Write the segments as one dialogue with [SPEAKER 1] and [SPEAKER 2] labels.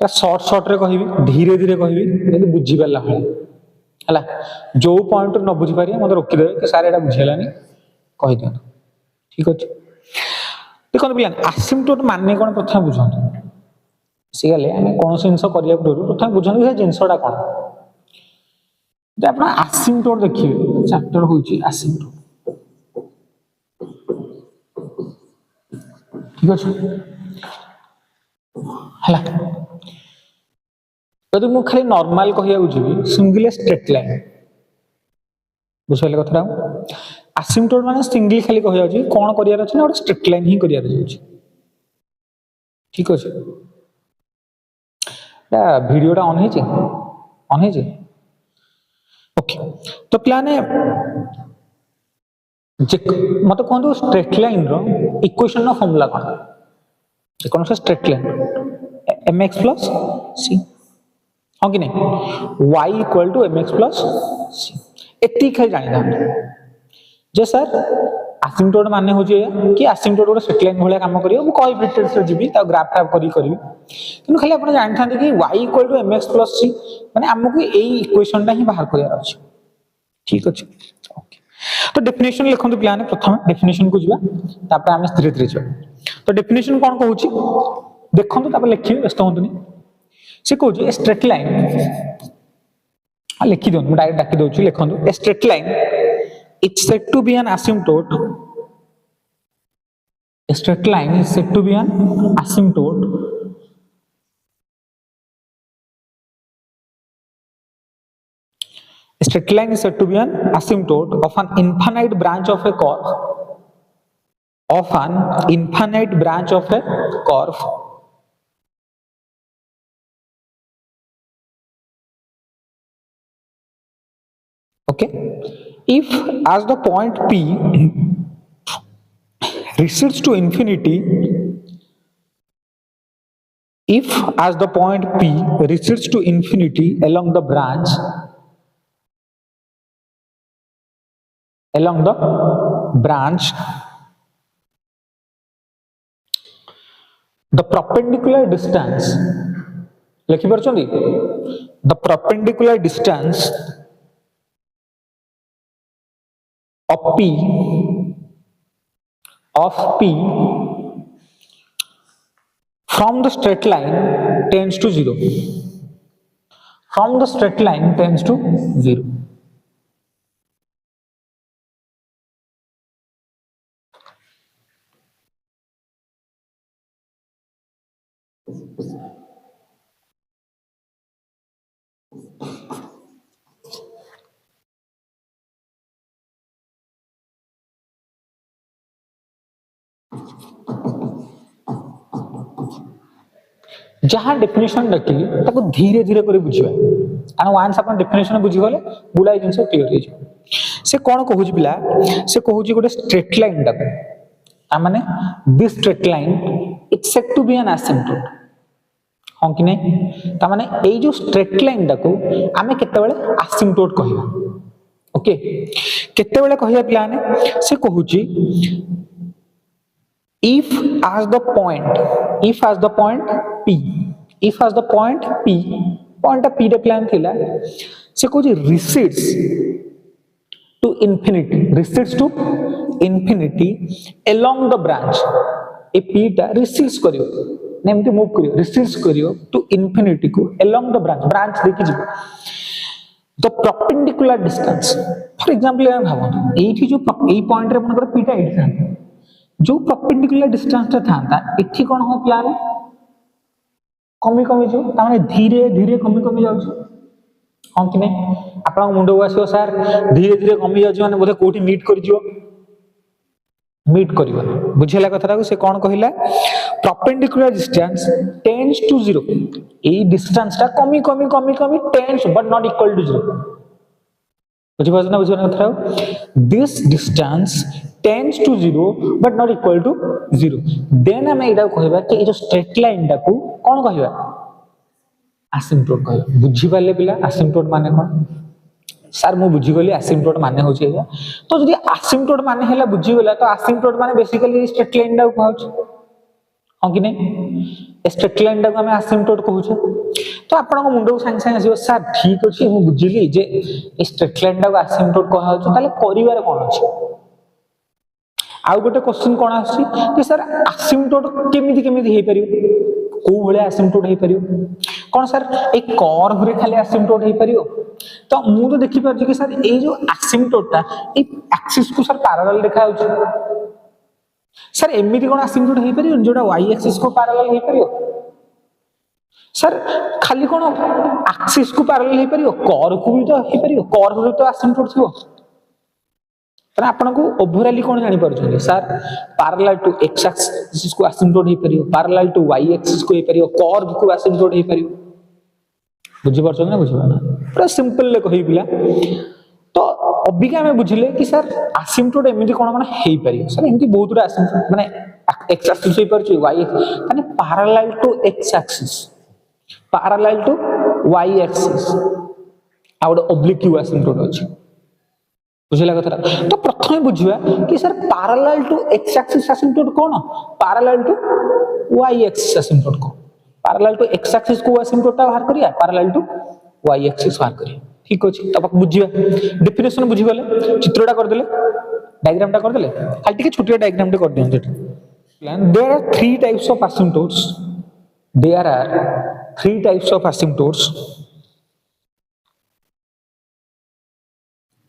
[SPEAKER 1] पूरा short short रे कहबी धीरे धीरे कहबी जेंति बुझी पाला हला जो पॉइंट न बुझी पारिया मते रोकी देबे कि सारे एटा बुझेलानी कहि दियो ठीक अछि देखो पिला एसिम्पटोट माने कोन प्रथम बुझंतु सी गले हम कोन जिंस करिया पूर्व प्रथम बुझंतु से जिंसटा कोन जे आपण एसिम्पटोट देखिबे चैप्टर होची एसिम्पटोट ठीक अछि हला यदि मु खाली नॉर्मल कहिया बुझिबी सिंगल स्ट्रेट लाइन बुझले कथा एसिम्पटोट माने सिंगल खाली कहिया अछि कोन करियार अछि ना और स्ट्रेट लाइन ही करियार अछि ठीक अछि या वीडियोटा ऑन है जे ओके तो प्लान है जे मत कहतो स्ट्रेट लाइन रो इक्वेशन नो फॉर्मूला कोन से straight line mx plus c हां कि नहीं y equal to mx plus c एती खाली जानि दा जे सर एसिम्पटोट माने हो जे कि एसिम्पटोट गोटे स्ट्रेट लाइन भलिया काम करियो मु कोएफिशिएंट से जीबी ता ग्राफ टाइप करी करबी किनु खाली आपण जानि थांते कि y equal to mx plus c माने हमकु एई इक्वेशनटा ही बाहर करिया अछि ठीक अछि ओके तो डेफिनेशन लिखंतु प्लान प्रथम डेफिनेशन को जीवा तापर हम धीरे धीरे जीवा तो डेफिनेशन कोन कहूची देखंतु तापर लिखिबे व्यस्त होंतुनी से कहूची स्ट्रेट लाइन आ लिखि दोन डायरेक्ट डाकी दोची लिखंतु a straight line it's said to be an asymptote a straight line is said to be an asymptote a straight line is said to be an asymptote of an infinite branch of a curve okay if as the point p recedes to infinity along the branch the perpendicular distance लिखि परछोंदी the perpendicular distance of p from the straight line tends to 0 जहां definition रखी ताको धीरे धीरे कर बुझिबा कारण वांस अपन definition बुझी गले गुडाई जिंस क्लियर हो जाय से कोन कहूची पिला से कहूची गोटे स्ट्रेट लाइन ता आ माने this straight line it's said to be an asymptote हां कि नहीं ता माने एई जो स्ट्रेट लाइन ता को आमे केते बेले एसिम्पटोट कहिबा ओके केते बेले कहिबा पिला ने से कहूची if as the point point रे प्लान थिला से को recedes to infinity along the branch A p टा recedes करियो नेमते मूव करियो recedes करियो to infinity को along the branch देखि जिवो the perpendicular distance for example हम भाबो एठी जो ए पॉइंट रे मनकर p टा एठी था जो परपेंडिकुलर डिस्टेंस ता थांता एठी कोन हो प्लान कमी जो ताने धीरे धीरे कमी जाउछ हां कि नै आपन मुंडो आसीओ सर धीरे धीरे कमी जाउछ माने बोले कोठी मीट करियो बुझेला कथाटा से कोन कहिला परपेंडिकुलर डिस्टेंस टेंड्स टू 0 ए डिस्टेंस ता कमी tends but not equal to 0 बुझिपाछना कथाटा this distance tends to 0 but not equal to 0 then हम एटा कहबा कि ए जो स्ट्रेट लाइन टा को कोन कहबा एसिम्पटोट कहबा बुझी पाले पिला एसिम्पटोट माने कोन सर मु बुझी गली एसिम्पटोट माने होची एया तो जदी एसिम्पटोट माने हैला बुझी गेला तो एसिम्पटोट माने बेसिकली स्ट्रेट लाइन टा को कहउछ हाँ कि नहीं स्ट्रेट लाइन टाको आम आसिम्प्टोट कहूचे तो आपण मुंड को सांगे सांगे आसो सर ठीक अच्छे मुझे बुझिली जे स्ट्रेट लाइन टाको आसिम्प्टोट कहले करिवार कौन अच्छे आउ गोटे क्वेश्चन कौन आसी कि सर आसिम्प्टोट केमिति केमिति हे परियो को भले आसिम्प्टोट हे परियो कौन सर एक कर्व रे खाली आसिम्प्टोट हे परियो तो मु तो देखि पार कि सर ए जो आसिम्प्टोटा ए एक्सिस को सर पैरेलल देखा होछ सर एमिति कोन आसिम्प्टोट हे परियो जोटा y एक्सिस को पैरेलल हे परियो सर खाली कोन एक्सिस को पैरेलल हे परियो कर्व को भी तो हे परियो कर्व रे तो आसिम्प्टोट थिबो तने आपन को ओवरऑली कोन जानि परछन sir parallel to x axis को आसिम्प्टोट हे परियो पैरेलल टू y एक्सिस को हे परियो कर्व को आसिम्प्टोट हे परियो बुझि परछन ना बुझिबा ना पूरा सिंपल ले कहि बिला तो अबिका में बुझिले कि सर आसिम्प्टोट एमिति कोन हेई परियो सर एमिति बहुत रे आसिम्प्टोट माने x एक्सिस हे परछु y माने parallel to x axis parallel to y axis आउट ऑब्लिक q आसिम्प्टोट अछि बुझिला कथा तो प्रथम बुझिबा कि sir parallel to x axis asymptote कोन parallel to y axis asymptote को पैरेलल टू x एक्सिस को आसिम्प्टोट बाहर करिया पैरेलल टू y एक्सिस बाहर करिया ठीक अछि तब बुझिबा डेफिनेशन बुझि गले चित्रटा कर देले डायग्रामटा कर देले खाली टिके छोटिया डायग्रामटा कर दियौ जेटा there are three types of asymptotes there are three types of asymptotes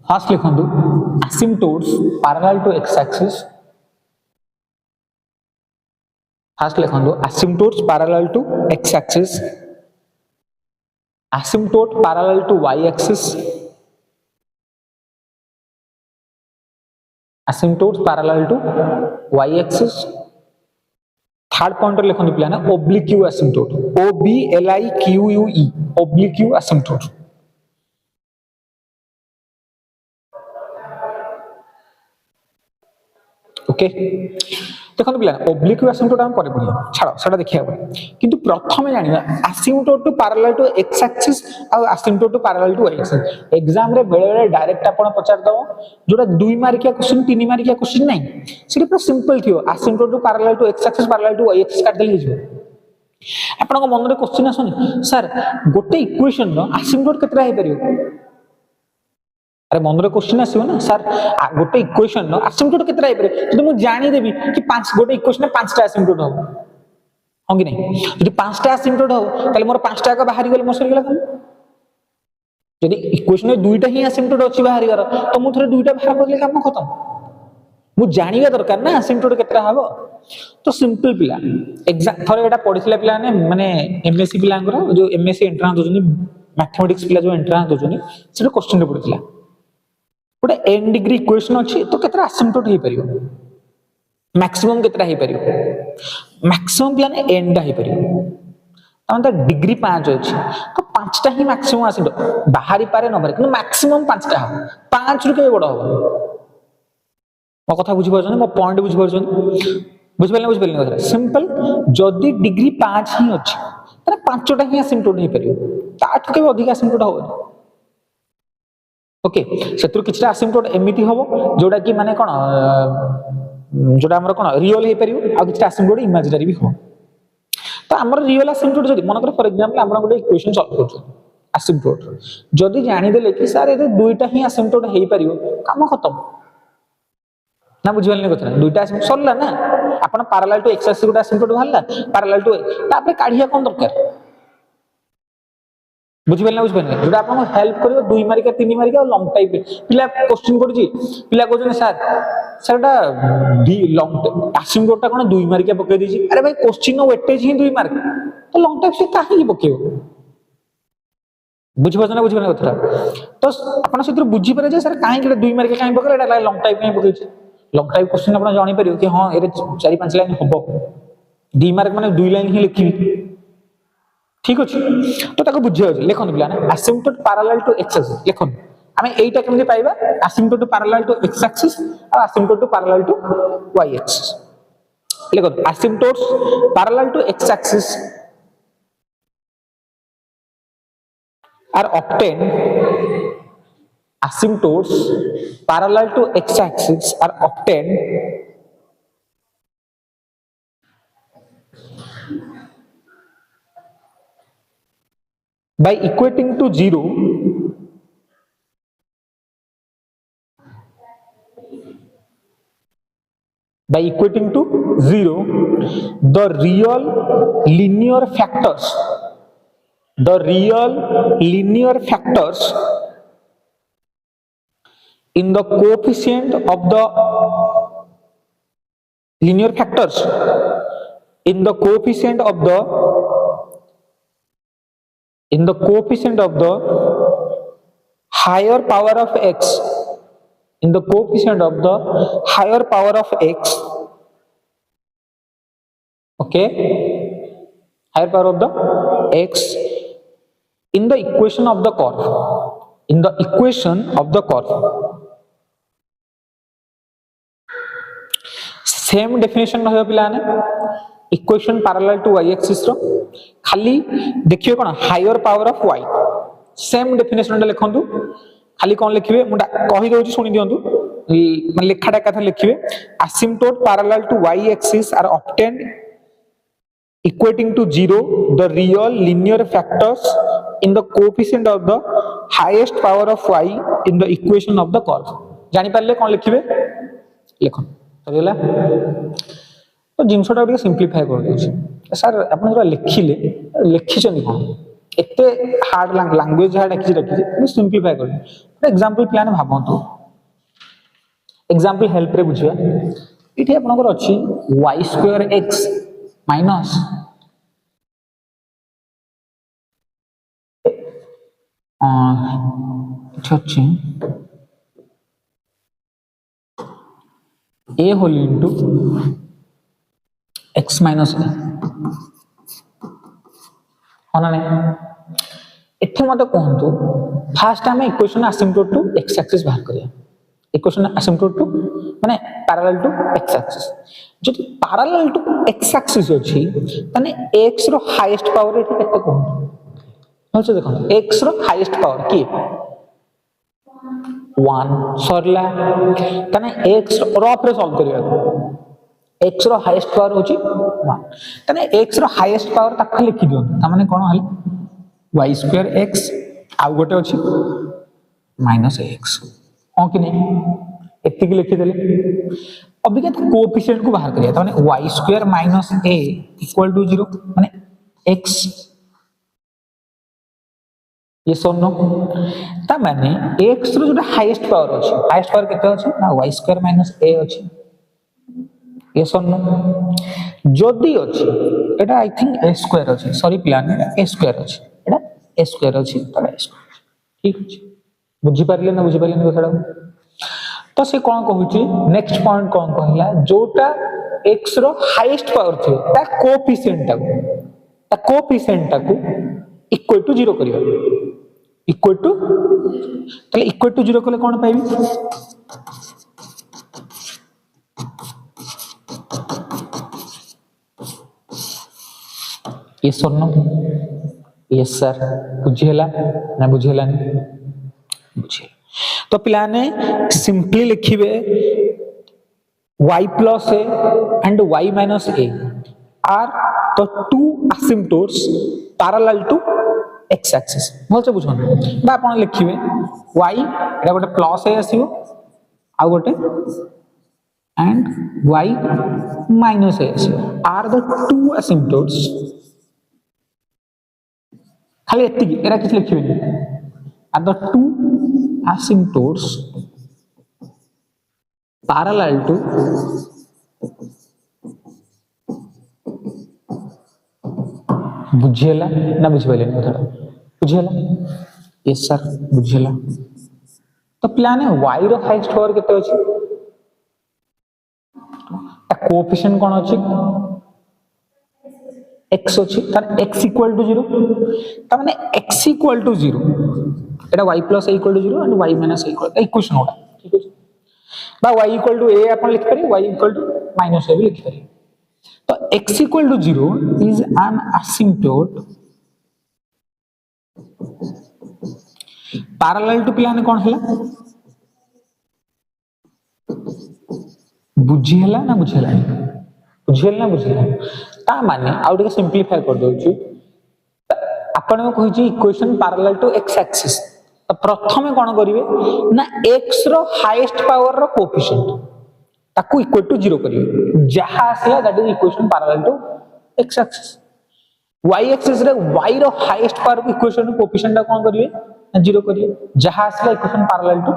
[SPEAKER 1] first लिखंदु asymptotes parallel to x axis first लिखंदु asymptotes parallel to x axis asymptote parallel to y axis asymptotes parallel to y axis third point लिखंदु पिला ना oblique asymptote o b l i q u e oblique asymptote okay देखो पिला oblique asymptote हम परे पड़िया छाड़ सेटा देखिया किंतु प्रथम जानिबा asymptote to parallel to x axis आ asymptote to parallel to y axis exam रे बेले बेले डायरेक्ट आपण पचार दो जोटा 2 मार्किया क्वेश्चन 3 मार्किया क्वेश्चन नहीं सिर्फ पूरा सिंपल थियो asymptote to parallel to x axis parallel to y axis काट देली हिजो आपण को मन रे क्वेश्चन आसोनी सर गोटे इक्वेशन नो एसिम्प्टोट केतरा हे परियो अरे मन रे क्वेश्चन आसीबो ना सर गोटे इक्वेशन नो एसिम्प्टोट केतरा हे परियो जदि मु जानि देबी कि पांच गोटे इक्वेशन में पांचटा एसिम्प्टोट हो हां कि नहीं जदि पांचटा एसिम्प्टोट हो ताले मोर पांचटा का बाहरी गेल मोर सरी गेला काम जदि इक्वेशन में दुईटा ही एसिम्प्टोट अछि बाहरी गर तो मु थरे दुईटा बाहर करले काम खत्म मु जानिबा दरकार ना एसिम्प्टोट केतरा हबो तो सिंपल पिला एग्जाम थरे एटा पढिसला पिला माने एमएससी पिला जो एमएससी एंट्रांस दोजनी मैथमेटिक्स पिला जो एंट्रांस दोजनी सेटा क्वेश्चन रे पढिसला गोटे n डिग्री इक्वेशन अछि तो केतरा एसिम्प्टोट हे परियो मैक्सिमम केतरा हे परियो मैक्सिमम प्लान n डा हे परियो त डिग्री 5 अछि तो 5 टा ही मैक्सिमम एसिम्प्टोट बाहरी पारे न पारे कि मैक्सिमम 5 टा हो 5 रु के बड हो मो कथा बुझि परछन मो पॉइंट बुझि परछन बुझि परले कथा सिंपल जदी डिग्री 5 ही अछि त 5 टा ही एसिम्प्टोट हे परियो ताठ के अधिक एसिम्प्टोट हो ओके सेतु किछटा एसिम्प्टोट एमिति हबो जोडा कि माने कोन जोडा हमर कोन रियल हे परियो आ किछटा एसिम्प्टोट इमेजिनरी भी हो तो हमर रियल एसिम्प्टोट जदी मन कर फॉर एग्जांपल हमर गोटे इक्वेशन सॉल्व करछु एसिम्प्टोट जदी जानि देले कि सर एते दुईटा ही एसिम्प्टोट हे परियो काम खत्म ना बुझिबलने कथा दुईटा एसिम्प्टोट सरला ना आपण पैरेलल टू x एक्सिस गोटे एसिम्प्टोट भालला पैरेलल टू तापर काढिया कोन दरकार बुझिबलना जोटा आपन हेल्प करियो 2 मार्किया 3 मार्किया लॉन्ग टाइप पिला क्वेश्चन करछि पिला कहजन सर सरटा डी लॉन्ग एसिम्प्टोट कोन 2 मार्किया पके दिछि अरे भाई क्वेश्चन नो वेटेज ही 2 मार्क तो लॉन्ग टाइप से काहे पकेयो बुझिबलना कथा तो आपन सेतिर बुझि पारे जे सर काहे के 2 मार्किया काहे पकेला एटा लॉन्ग टाइप काहे पकेछि लॉन्ग टाइप क्वेश्चन आपन जानि परियो कि हां एरे 4-5 लाइन हबो 2 मार्क माने 2 लाइन ही लिखिबी ठीक अछि तो ताको बुझियो लेखन पिला ना asymptote parallel to x axis लेखन हमें एटा केमि पाइबा asymptote parallel to x axis और asymptote parallel to y axis लेखन asymptotes parallel to x axis are obtained asymptotes parallel to x axis are obtained by equating to 0 by equating to 0 the real linear factors in the coefficient of the linear factors in the coefficient of the higher power of x in the coefficient of the higher power of x, okay, higher power of the x in the equation of the curve same definition रहिबा पिलाने equation parallel to y axis रो खाली देखिए कोन higher power of y same definition लिखंतु खाली कोन लिखिबे मुडा कहि दोछि सुनि दियंतु मन लेखाटा कथा लिखिबे asymptote parallel to y axis are obtained equating to 0 the real linear factors in the coefficient of the highest power of y in the equation of the curve जानि पारले कोन लिखिबे लिखन सरीला तो जिनसटा टिके सिंपलीफाई कर दोछि सर आपण जरा लिखि छन कोन एते हार्ड लैंग्वेज हार्ड रखि सिंपलीफाई कर एग्जांपल प्लान भाबंतु एग्जांपल हेल्प रे बुझिया इठी आपनकर अछि y² x माइनस अच्छी a whole into x minus a होना नहीं एठी मते कहंतु फास्ट हमें equation asymptote to x axis बाहर करिया इक्वेशन एसिम्प्टोट टू माने पैरेलल टू x एक्सिस जदि पैरेलल टू x एक्सिस अछि तने x रो हाईएस्ट पावर एठी केते कहंतु अच्छा देखो x रो हाईएस्ट पावर की 1 सरला तने x रफ रे सॉल्व करिया x रो हाईएस्ट पावर होची 1 तने x रो हाईएस्ट पावर तक लिखि दियो त माने कोन हल y² x आ गोटे अछि माइनस ax हां कि नहीं एति की लिखि देले अभी के कोएफिशिएंट को बाहर करिया त माने y² minus a equal to 0 माने x ये सोनो ता माने x रो जो हाईएस्ट पावर अछि हाईएस्ट पावर केते अछि ना y² माइनस a अछि ये सोनो जदी अछि एटा आई थिंक a² अछि सॉरी प्लान a² अछि एटा a² अछि तबे a² ठीक अछि बुझि पारले ना बुझि पारले कथाडा तो से कोन कहूची नेक्स्ट पॉइंट कोन कहला जोटा x रो हाईएस्ट पावर थियो ता कोएफिशिएंट टाको इक्वल टू 0 करिया इक्वल टू तले इक्वल टू 0 कले कोन पाइबी यस और नो यस सर बुझियला ना बुझियला बुझियला तो पिलाने simply लिखिबे y plus a and y minus a are the two asymptotes parallel to x axis बोलते बुझो बा आपण लिखिबे y एटा गोटे प्लस a आसीबो आ गोटे and y minus a आसीबो are the two asymptotes खाली एति एरा किछ लिखिबे are the two asymptotes parallel to बुझियला ना बुझिबले कथाडा बुझियला यस सर बुझियला तो प्लान है y रो हाईएस्ट पावर केते अछि ता कोएफिशिएंट कोन अछि x अछि तार x इक्वल टू 0 ता माने x इक्वल टू 0 एटा y plus a equal to 0 and y minus a equal equation होता ठीक है बा y इक्वल टू a अपन लिख पारे y equal to minus a भी लिख पारे तो x equal to 0 is an asymptote parallel to प्लान कोन हला बुझियला ना बुझियला बुझियला ना बुझियला ता माने आउ टिके सिंपलीफाई कर दउ छी आपण को कहि equation parallel to x axis तो प्रथमे कोन करिवे ना x रो हाईएस्ट पावर रो कोएफिशिएंट ताकू इक्वल टू 0 करिवे जहा आसला that is equation parallel to x axis y axis रे y रो हाईएस्ट पावर को इक्वेशन कोएफिशिएंट कोन करिवे ना 0 करिवे जहा आसला इक्वेशन पैरेलल टू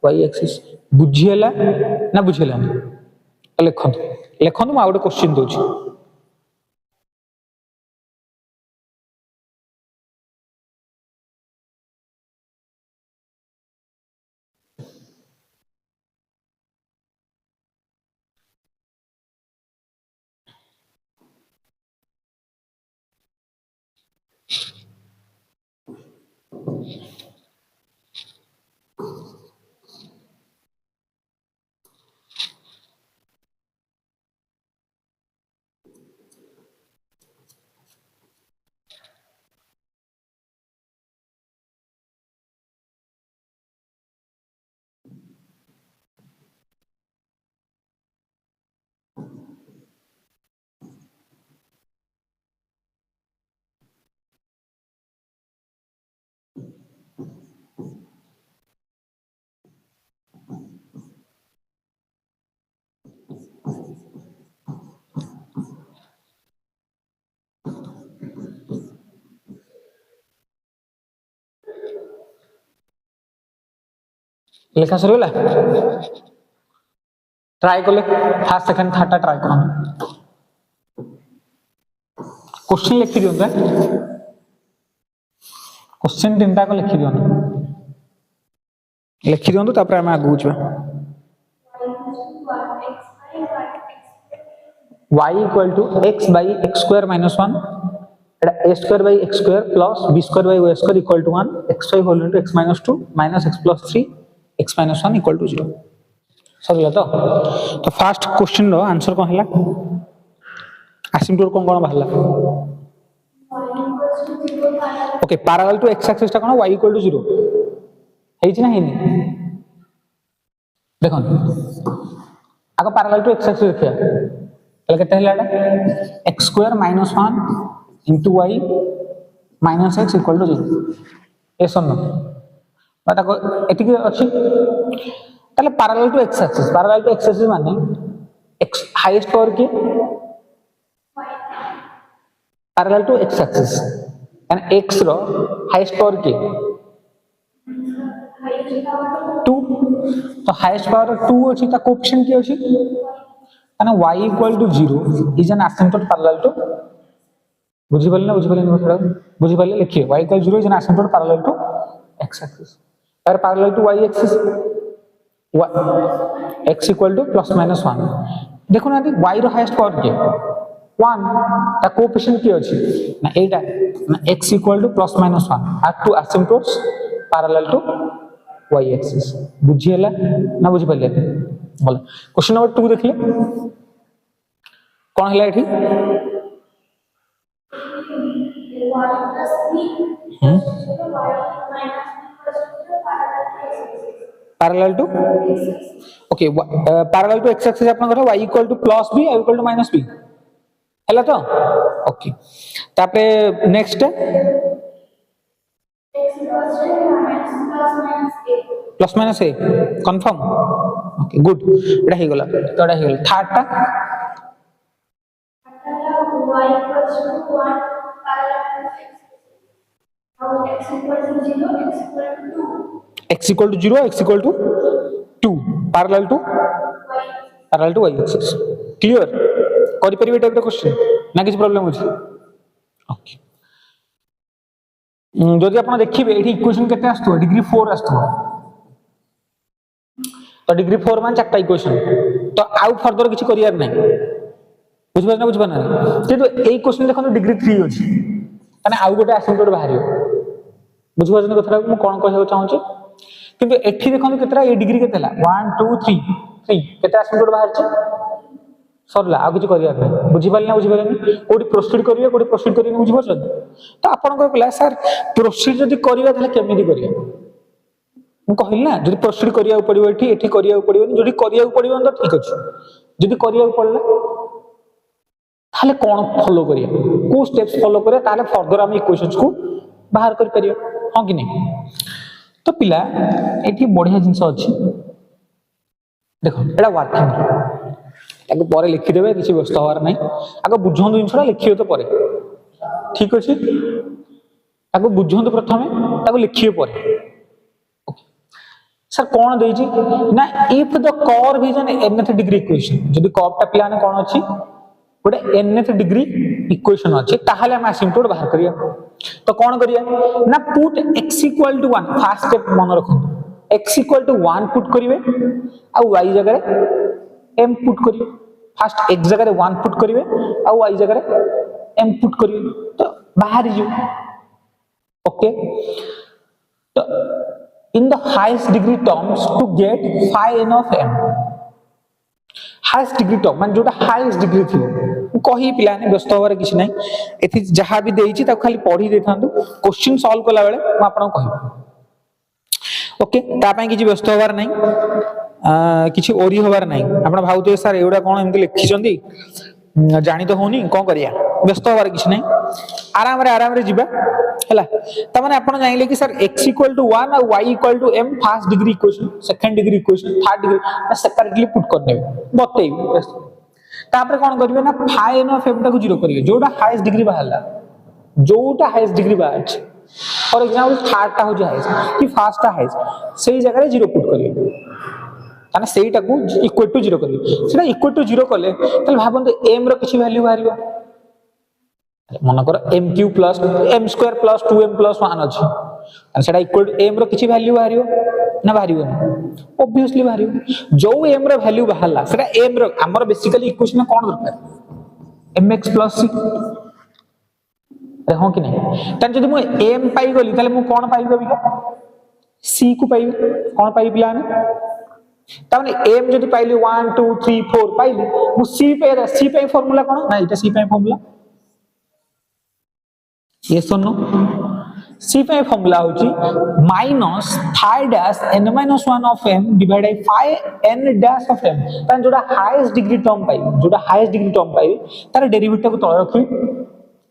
[SPEAKER 1] y एक्सिस बुझियला ना बुझियला लेखन लेखन म आउट क्वेश्चन दोछि लेखा सरला ट्राई कले फर्स्ट सेकंड थर्ड ट्राई कर क्वेश्चन लिखि दियो क्वेश्चन तीनटा को लिखि दियो तापर हम आगु जबा y equal to x by x square minus 1 Etah a square by x square plus b square by y square equal to 1 x5 whole into x minus 2 minus x plus 3 x minus 1 equal to 0 सरला तो first question रो answer कोन हला asymptote कोन बाहरला okay parallel to x axis ता कोन y equal to 0 हेइ छी ना हेइ देखो आगो पैरेलल टू x एक्सिस देखिया तले केते हला x square minus 1 into y minus x equal to 0 yes or no बाटा को एति के अछि तले पैरेलल टू x एक्सिस माने x हाईएस्ट पावर के parallel to x axis and x रो हाईएस्ट पावर के 2 तो हाईएस्ट पावर 2 अछि ता कोएफिशिएंट के अछि माने y equal to 0 is an asymptote parallel to बुझी पाले लिखिए y equal 0 is an asymptote parallel to x axis और parallel to y axis x equal to plus minus 1 देखो ना y रो हाईएस्ट पावर के 1 ता कोएफिशिएंट के अछि ना एटा ना x equal to plus minus 1 are two asymptotes parallel to y axis बुझियला ना बुझी पाले बोला क्वेश्चन नंबर 2 देखिए कोन हला एठी parallel to okay parallel to x axis आपन करो y equal to plus b y equal to minus b हैला तो ओके तापे next plus minus a confirm okay good एटा हे गेला तोडा हे गेला थर्ड टा y equals to 1 parallel to x equal to 0 x equal to 0 x equal to 2 parallel to y axis clear करि परिबे टाइप द क्वेश्चन ना किछ प्रॉब्लम होछि ओके जदि आपण देखिबे एठी इक्वेशन केते आस्तो डिग्री 4 आस्तो तो डिग्री 4 मान चारटा इक्वेशन तो आउ फर्दर किछ करियार नै बुझबा ना किंतु एई क्वेश्चन देखो डिग्री 3 अछि माने आउ गोटे असिम्प्टोट बाहरियो बुझबा जने कथा को कोन कहै चाहू छी किंतु एठी देखो केतरा ए डिग्री केतेला 1 2 3 3 केते असिम्प्टोट बाहर छी सरला आ किछ करिया नै बुझि पालनी कोडी प्रोसीड करिवे कोडी प्रोसीड करिवे बुझबो छ तो आपण को कहला सर प्रोसीड जदि करिवा तले केमिति करिया मु कहिल ना जदि प्रोसीड करिया पड़िबो एठी करिया पड़िबो जदि करिया पड़िबो तो ठीक अछि जदि करिया पड़ला ताले कौन फॉलो करिया को स्टेप्स फॉलो करे ताले फर्दर हम इक्वेशंस को बाहर कर परिया हां कि नहीं। तो पिला एठी बढ़िया जिंस अछि देखो एटा वर्किंग ताको परे लिखि देबे किछि व्यस्त होवार नै आको बुझोंदु जिंसडा लिखियो तो परे ठीक अछि ताको बुझोंदु प्रथमे ताको लिखियो परे सर कौन देजी ना if the curve is an nth degree equation जदि कर्व टा पिला ने कोन अछि गोटे nth डिग्री इक्वेशन अछि ताहाले हम असिम्प्टोट बाहर करिया तो कौन करिया ना पुट x = 1 फर्स्ट स्टेप मन रखो x = 1 पुट करिवे आ y जगह रे m पुट करिवे फर्स्ट x जगह रे 1 पुट करिवे आ y जगह रे m पुट करिवे तो बाहर जो ओके तो in the highest degree terms to get phi n of m highest degree term मान जोटा highest degree थियो कही पिला ने व्यस्त होबार किछ नै एथि जहां भी देइछि ता खाली पढी देथांतु क्वेश्चन सॉल्व कला बेले म आपन कहि ओके ता पय किछ व्यस्त होबार नै किछ ओरी होबार नै आपन भाउते सर एउडा कोन एमति लिखि चंदी जानि तो होनी कोन करिया व्यस्त होबार किछ नै आराम रे जिबा हला त माने आपण जानिले कि सर x = 1 और y = m first degree equation second degree equation third degree separately put कर नेबे बतै तापर कोन करिवे ना phi n of m टा को 0 करिवे जोटा हाईएस्ट डिग्री बाहरला जोटा हाईएस्ट डिग्री बाहर छै फॉर एग्जांपल थर्ड टा हो जे हाईएस्ट कि फर्स्ट टा हाईएस्ट सेही जगह रे 0 पुट करिवे ताने सेहीटा को इक्वल टू 0 करिवे सेटा इक्वल टू 0 कले तले भाबंतु m रो किछि वैल्यू बाहरिबो मन कर m³ plus m² plus 2m plus 1 अछि आणि सेटा इक्वल टू m रो किछि वैल्यू बाहरिबो ना बाहरिबो ऑब्वियसली बाहरिबो जो m रो वैल्यू बाहरला सेटा m रो हमर बेसिकली इक्वेशन में कोन दरकार mx प्लस c रे हो कि नै तन जदि मु m पाई गली तले मु कोन पाई गबी c को पाई कोन पाई प्लान ताने m जदि पाइली 1 2 3 4 पाइली मु c पे फार्मूला कोन ना इटा c पे formula yes or no c पे फार्मूला होची minus phi dash n - 1 of m divide by phi n dash of m तान जोटा हाईएस्ट डिग्री टर्म पाई जोटा हाईएस्ट डिग्री टर्म पाई तार डेरिवेटिव को तळ रखी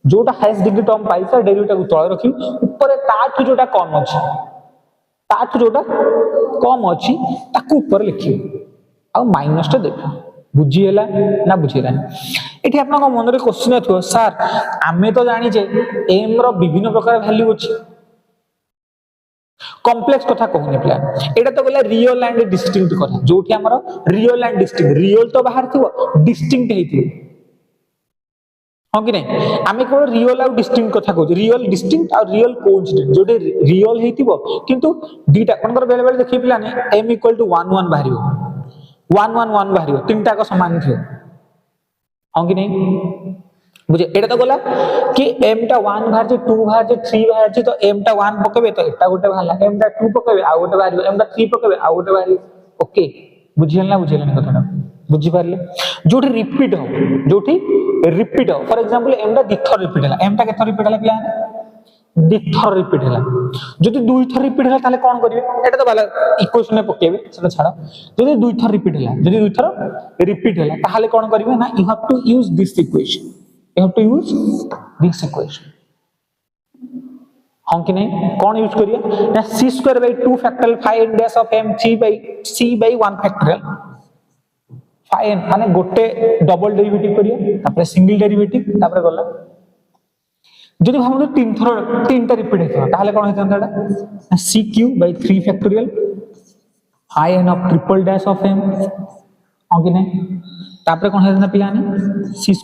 [SPEAKER 1] जोटा हाईएस्ट डिग्री टर्म पाई तार डेरिवेटिव को तळ रखी ऊपर ताठु जोटा कम अछि ताठु जोटा कम अछि ताकू ऊपर लिखी आ माइनस टा देबो बुझी हैला ना बुझीला एठी आपन को मन रे क्वेश्चन अथो सर आमे तो जानि जे m रो विभिन्न प्रकार वैल्यू अछि कॉम्प्लेक्स कथा कहूनी प्लान एटा तो गला रियल एंड डिस्टिंक्ट कथा जोठी हमर रियल एंड डिस्टिंक्ट रियल तो बाहर थिवो डिस्टिंक्ट हेतिवो हां कि नै आमे को रियल और डिस्टिंक्ट कथा कहू रियल डिस्टिंक्ट और रियल कोइंसिडेंट जोटे रियल हेतिवो किंतु दीटा कोनकर बेले बेले देखि पिलाने m = 1 1 बाहरियो 1 1 1 बाहरियो तीनटा को समान थियो हां कि नहीं बुझे एटा तो गला कि m टा 1 बाहर जे 2 बाहर जे 3 बाहर जे तो m टा 1 पकेबे तो एटा गोटे बाहरला m टा 2 पकेबे आ गोटे बाहर m टा 3 पकेबे आ गोटे बाहर ओके बुझियला कथाटा बुझी पारले जोठी रिपीट हो फॉर एग्जांपल m टा दिथर रिपीट हला m टा केथर रिपीट हला प्लान दिथर रिपीट हला जदि दुई थर रिपीट हला ताले कोन करिवे एटा तो वाला इक्वेशन में पकेबे सेटा छाड़ा जदि दुई थर रिपीट हला ताले कोन करिवे ना you have to use this equation हां कि नहीं कोन यूज करिया ना c² / 2 factorial phi n dash of m c/1 factorial phi n माने गोटे डबल डेरिवेटिव करिया तापर सिंगल डेरिवेटिव तापर गला जदि हम तीनटा रिपीट हेता ताले कोन हेता एटा c³ / 3 factorial phi n of triple dash of m हां कि नहीं तापर कोन हेता पिलाने c² /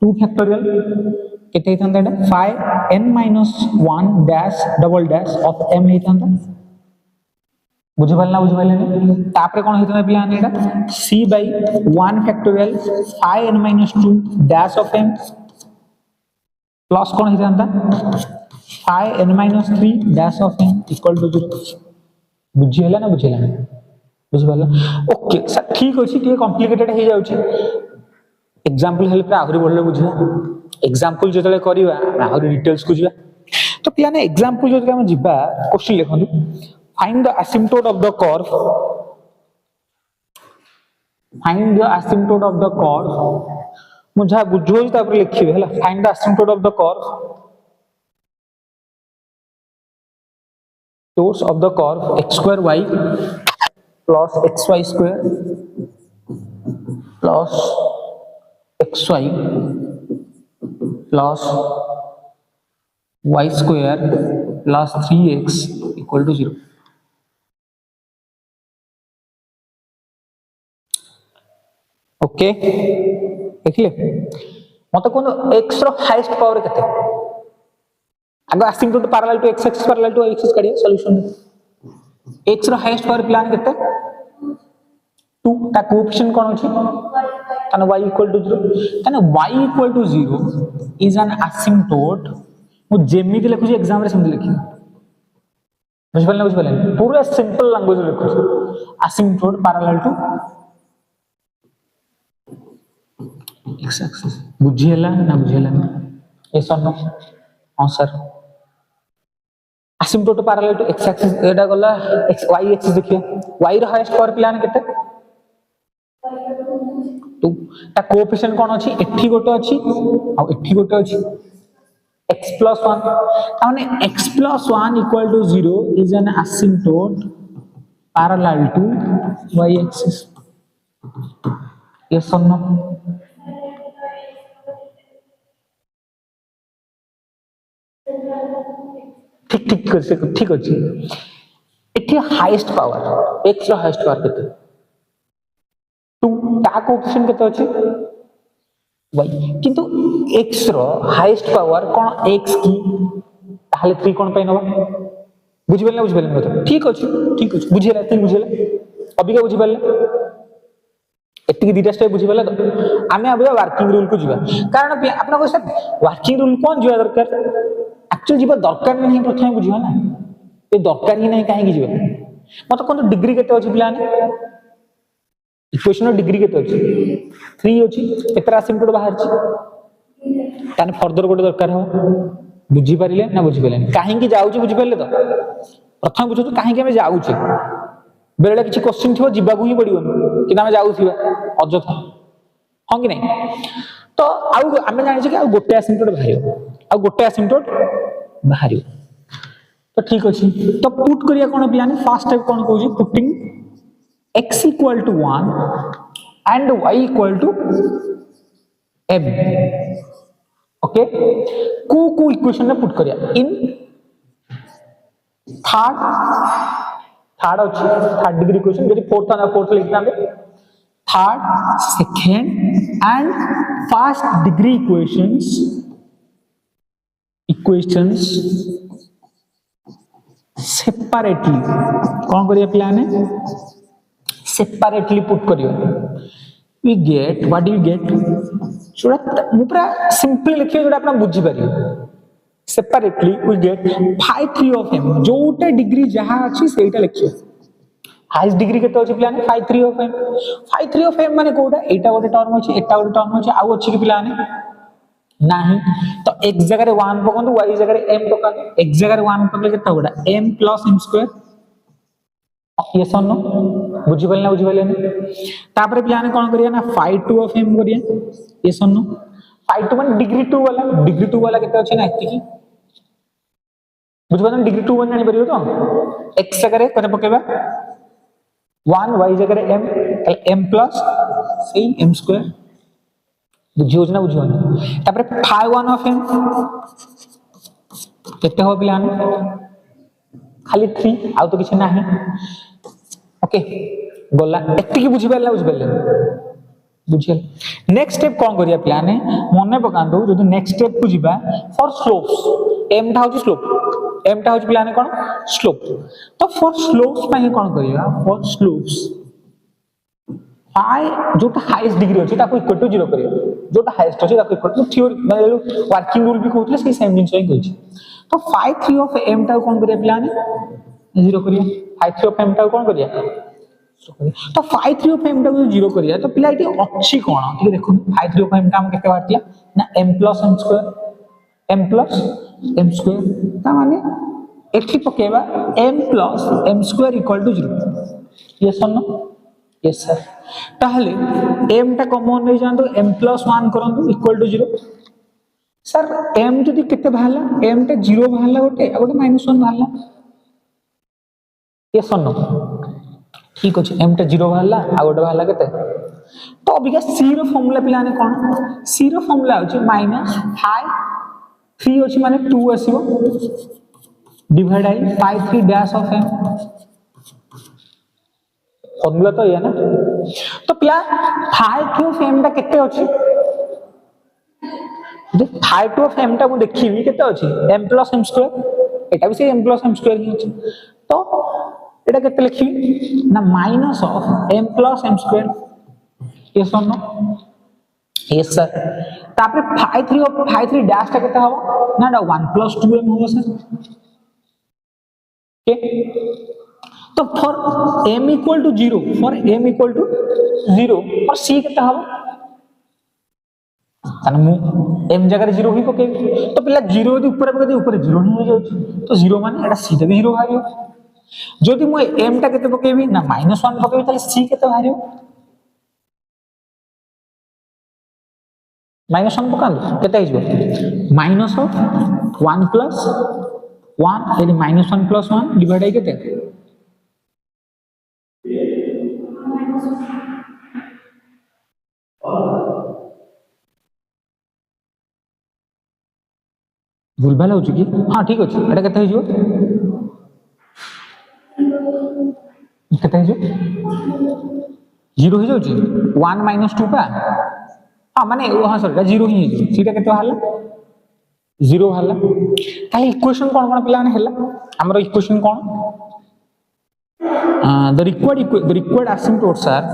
[SPEAKER 1] 2 फैक्टोरियल केते हेता एटा phi n - 1 dash double dash of m हेता बुझि पाले ने तापर कोन हेता पिलाने एटा c/1 factorial phi n - 2 dash of m plus कोन हेता phi n - 3 dash of m equal to 0 बुझी हला ना बुझिला बुझि पाला ओके सर ठीक अछि के कॉम्प्लिकेटेड हे जाउ छी एग्जांपल हेल्प रे आहुरी बोलले बुझिला एग्जांपल जतले करिवा आहुरी डिटेल्स को जिवा तो प्लान एग्जांपल जतले हम जिबा क्वेश्चन लिखंदु find the asymptote of the curve मुझे बुझो तापर लिखिबे हला find the asymptote of the curve source of the curve x square y plus xy square plus xy plus y square plus 3x equal to 0. Okay देखिए मत कौन x रो highest power केते आगे asymptote parallel to x axis parallel to y axis काढिया solution x रो highest power प्लान केते 2 ता कोएफिशिएंट कोन अछि तने y इक्वल टू 0 तने y equal to 0 is an asymptote मु जेमिति लिखु एग्जाम रे समझ लिखि बुझ पले पूरा सिंपल लैंग्वेज लिखु asymptote parallel to x axis बुझियला ना बुझियला यस और नो हां sir asymptote parallel to x axis एटा गला x y एक्सिस देखिए y रो हाईएस्ट पावर प्लान केते 2 ता कोएफिशिएंट कोन अछि एठी गोटे अछि आ एठी गोटे अछि x + 1 ताने x + 1 = 0 is an asymptote parallel to y axis yes और नो ठीक अछि एठी हाईएस्ट पावर x रो हाईएस्ट पावर केते 2 ता कोएफिशिएंट केते अछि y किंतु x रो हाईएस्ट पावर कोन x की ताले 3 कोन पे नबा बुझिबेल ना ठीक अछि बुझिला ती बुझिला अभी का बुझिबेल एति दीटा स्टेप बुझिबेला तो आमे अब वर्किंग रूल को जिबा कारण आपन को सर वर्किंग रूल कोन जिबा दरकार एक्चुअली जीवा दरकार नहीं प्रथमे बुझियो ना ए दरकार ही नहीं काहे की जीवा मत कोन डिग्री केते अछि प्लान इक्वेशन डिग्री केते अछि 3 अछि केतरा एसिम्पटोट बाहर छी ताने फर्दर गोटे दरकार हो बुझी पारिले ना बुझी पाले काहे की जाउची बुझी पाले तो प्रथम बुझो तो काहे की हमें जाउची बेले किछि क्वेश्चन थियो जिबा को ही पड़ियो कि हमें जाउथिबा अजथा हां कि नहीं तो आउ हमें जानि छी कि आउ गोटे एसिम्पटोट बाहरियो आउ गोटे एसिम्पटोट बाहरियो तो ठीक अछि तो पुट करिया कोन प्लान फर्स्ट स्टेप कोन कहू छी putting x = 1 and y = m okay को इक्वेशन में पुट करिया इन थर्ड अछि थर्ड डिग्री इक्वेशन जदि फोर्थ लिखना है third second and first degree equations separately कौन करिया प्लान है सेपरेटली पुट करियो we get what do you get जोड़ा मुपरा सिंपल लिखियो जोड़ा आपन बुझी पारियो separately we get phi 3 of m जोटा डिग्री जहां अछि सेटा लिखियो हाईएस्ट डिग्री केते अछि plan phi 3 of m phi 3 of m माने कोडा एटा गोटे टर्म अछि एटा गोटे टर्म अछि आउ अछि कि प्लान नहीं तो x जगह रे 1 पकंदु y जगह रे m पकंदु x जगह रे 1 पकले केते गोडा m + m² ये सनो बुझी पाले तापर प्लान कोन करिया ना phi 2 of m करिया ये सनो phi 2 माने डिग्री 2 वाला केते अछि ना एति की बुझबन डिग्री 2 1 जानि परियो तो x जगह रे कते पकेबा 1 y जगह रे m ताले m प्लस सही m² बुझियो ना तापर phi 1 of m केते हो प्लान खाली 3 आ तो किछ नाही ओके गोला एति की बुझी पाले बुझियल नेक्स्ट स्टेप कोन करिया प्लान है मने पकांदो जदि नेक्स्ट स्टेप को जिबा फॉर स्लोप्स m टा होची स्लोप m टा होची प्लान कोन स्लोप तो फॉर स्लोप्स पई कोन करिया फॉर स्लोप्स फाई जोटा हाईएस्ट डिग्री अछि ताको इक्वल टू 0 करिया जोटा हाईएस्ट अछि ताको इक्वल टू थ्योरी माने वर्किंग रूल भी कहउतले से सेम जिंस ही कहउछि तो phi 3 of m टा कोन करिया प्लान 0 करिया phi 3 of m टा कोन करिया तो phi 3 of m टा 0 करिया तो पिला इटी अछि कोन ठीक देखो phi 3 of m टा हम केते बाटला ना m + m² ता माने एठी पकेबा m + m² = 0 ये सुनो यस सर ताहले m टा कॉमन नै जानतो m + 1 करंतु इक्वल टू 0 सर m जदी केते बाहला m टा 0 बाहला गोटे आ गोटे -1 बाहला यस और नो ठीक अछि m टा 0 बाहला आ गोटे बाहला केते तो अबिका c रो फार्मूला पिलाने कोन c रो फार्मूला होछि -5 3 अछि माने 2 आसीबो divide by 5 3 dash of m formula तो ये ना तो पिला 5 3 ऑफ m टा केते अछि जे 5 2 ऑफ m टा मु देखिबी केते अछि m + m² एटा भी से m + m² ही अछि तो एटा केते लिखिबी ना minus of m + m² yes और नो यस सर तापर 5 3 ऑफ 5 3 डैश टा केते हबो ना 1 + 2m होबो सर ओके तो for m equal to 0 for m equal to 0 और c केता हबो तने मु m जगह 0 ही पके तो पिला 0 यदि ऊपर पके ऊपर 0 ही हो जाउछ तो 0 माने एटा c भी 0 भारियो जदि मु m टा केते पकेबी ना -1 पकेबी ताले c केते भारियो -1 पकांदो केते हिजबो माइनस ऑफ 1 + 1 यदि -1 + 1 डिवाइड बाय केते भूल भाल होची कि हां ठीक अछि एटा केते हिजबो केते हिजबो 0 ही जाउची 1 - 2 पा हां माने हां सर 0 ही हिजबो सीटा केते हला 0 हला ताले इक्वेशन कोन कोन पिलाने हला हमरो equation cone the required asymptotes are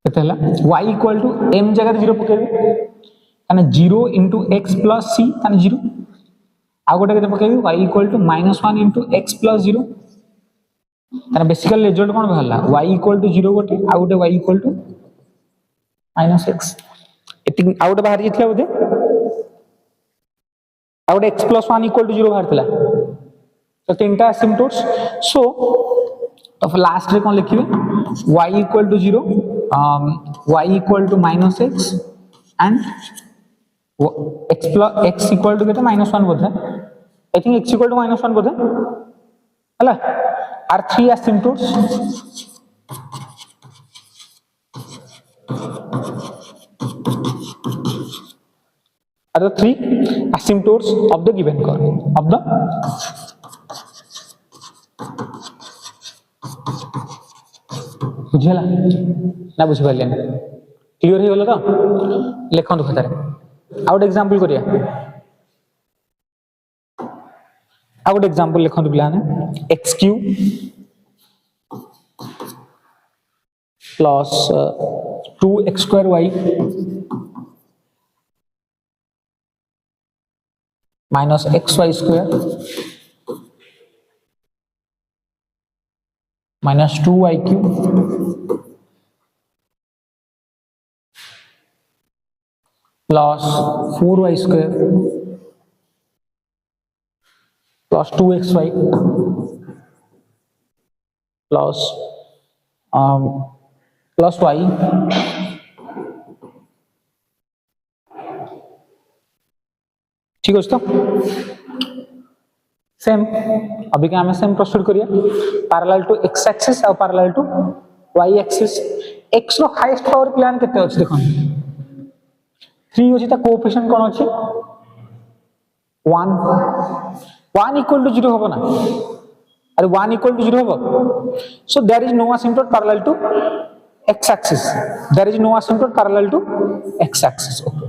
[SPEAKER 1] केतेला y equal to m जगह 0 पकेबी तने 0 into x plus c तने 0 आ गोटे केते पकेबी y equal to -1 into x plus 0 तने बेसिकली रिजल्ट कोन भहला y equal to 0 गोटे आ गोटे y equal to -x एति आ गोटे बाहर जितला बोधे आ गोटे x plus 1 equal to 0 बाहर थिला तो तीनटा एसिम्पटोट्स सो तो लास्ट रे कोन लिखिबे y equal to 0 y equal to -x and x equal to -1 Bodhe I think x equal to -1 बोधे हला are 3 asymptotes are the 3 asymptotes of the given curve of the बुझला ना बुझ पाले क्लियर हो गेल तो लेखन तो खातारे आउट एग्जांपल करिया आउट एग्जांपल लेखन पिलाने x³ plus 2x²y minus xy² minus 2y³ plus 4y² plus 2xy plus plus y ठीक है तो सेम अभी क्या हमें सेम प्रोसीड करिया पैरेलल टू x एक्सिस और parallel to y axis x रो हाईएस्ट पावर प्लान केते अछि देखो 3 अछि ता कोएफिशिएंट कोन अछि 1 इक्वल टू 0 होबो ना अरे 1 इक्वल टू 0 होबो so there is no asymptote parallel to x axis there is no asymptote parallel to x axis okay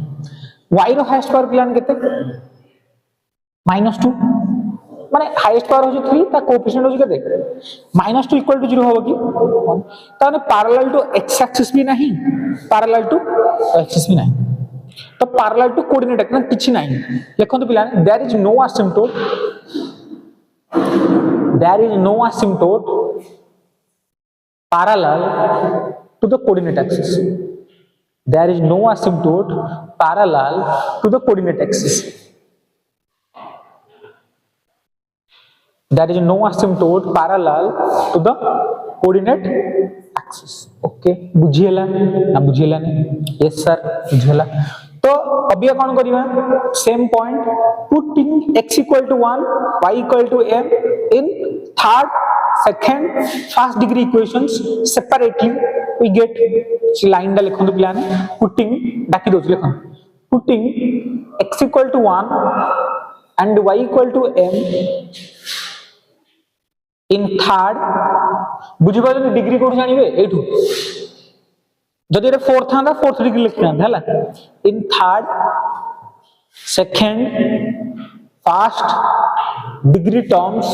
[SPEAKER 1] y रो हाईएस्ट पावर प्लान केते -2 माने हाईएस्ट पावर हो 3 ता कोएफिशिएंट हो केते -2 इक्वल टू 0 होबो कि ताने पैरेलल टू x एक्सिस भी नहीं पैरेलल टू y एक्सिस भी नहीं तो पैरेलल टू कोऑर्डिनेट एकना किछि नहीं लिखो तो पिलाने there is no asymptote parallel to the coordinate axis there is no asymptote parallel to the coordinate axis there is no asymptote parallel to the coordinate axis. Okay, बुझिएला ना बुझिएला नहीं? Yes sir, बुझिएला. तो अभी कौन करिवा? Same point, putting x equal to 1, y equal to m in third, second, first degree equations separately we get line दा लिखो तो plan putting डाकी दो लिखो putting x equal to 1 and y equal to m in third बुझी पाले degree code जानिबे एठू जदि रे fourth था फोर्थ डिग्री लिखना हैला in third second first degree terms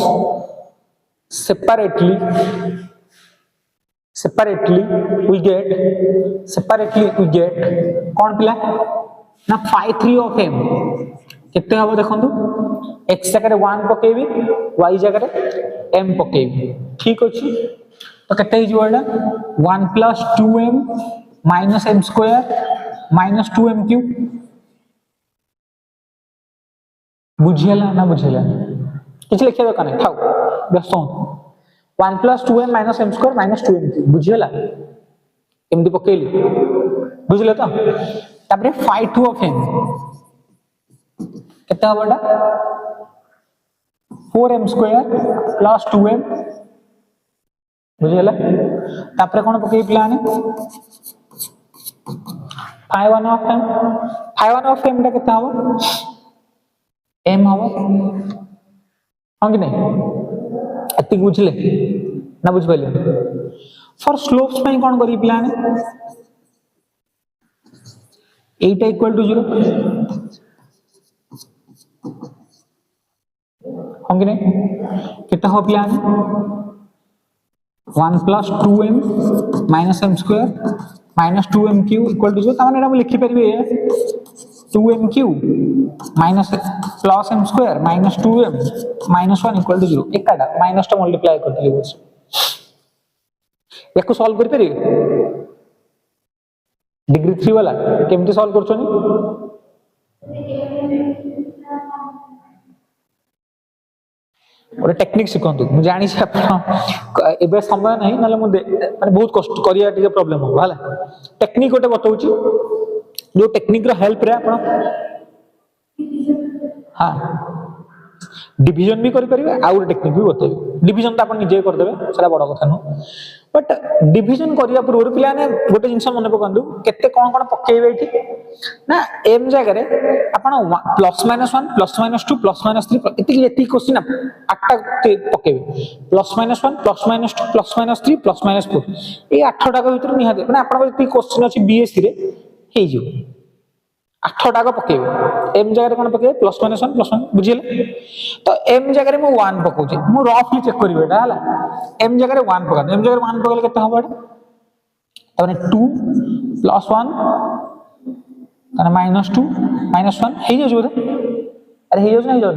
[SPEAKER 1] separately we get कौन पिला ना phi 3 of m केते हबो देखंतु x जगह 1 पकेबी y जगह m पकेबी ठीक अछि तो केते हि जोडा 1 plus 2m minus m square minus 2m cube बुझियला ना बुझियला किछ लिखिया दरकार नै थाउ व्यस्त हो 1 plus 2m minus m square minus 2m cube बुझियला एमदी पकेली बुझले तो तापरे phi 2 of m कितना बड़ा 4m square plus 2m बुझियला तापरे कोन पकेई प्लान phi 1 of m टा कितना हो m हो हां कि नहीं एति बुझले ना बुझ पाइले फॉर स्लोप्स में कोन करी प्लान एटा इक्वल टू 0 हां कि नहीं कितना हो plan 1 plus 2m minus m square minus 2m cube equal to 0 ताने एटा लिखि परिबे 2m cube minus plus m square minus 2m minus 1 equal to 0 एकाडा minus टा मल्टीप्लाई करतली बस याको सॉल्व करि परिबे डिग्री 3 वाला केमती सॉल्व करछनी और टेक्निक सिखंतु मु जानि छ आपण एबे समय नहीं नले मु माने बहुत कष्ट करिया टिके प्रॉब्लम हो हला टेक्निक ओटे बताउची जो टेक्निक रो हेल्प रे आपण हां डिवीजन भी करि परिबे आ और टेक्निक भी बतेबे डिवीजन त आपण निजे कर देबे सेरा बड़ कथा न बट डिवीजन करिया पूर्व पिला ने गोटे जिंस मन पकंदु केते कोन कोन पकेबे एठी ना m जगह रे आपण plus minus 1 plus minus 2 plus minus 3 एती क्वेश्चन आठटा पकेबे plus minus 1 plus minus 2 plus minus 3 plus minus 4 ए आठटा का भीतर निहा माने आपण एती क्वेश्चन अछि बीएससी रे हे जो आठटा का पकेबे m जगह रे कोन पकेबे प्लस माइनस 1 प्लस 1 बुझिले तो m जगह रे मु 1 पकोछि मु रफली चेक करबे एटा हला m जगह रे 1 पका m जगह रे 1 पकले केते हबो एटा तने 2 प्लस 1 तने माइनस 2 माइनस 1 हे जो अरे हे जो नहीं जो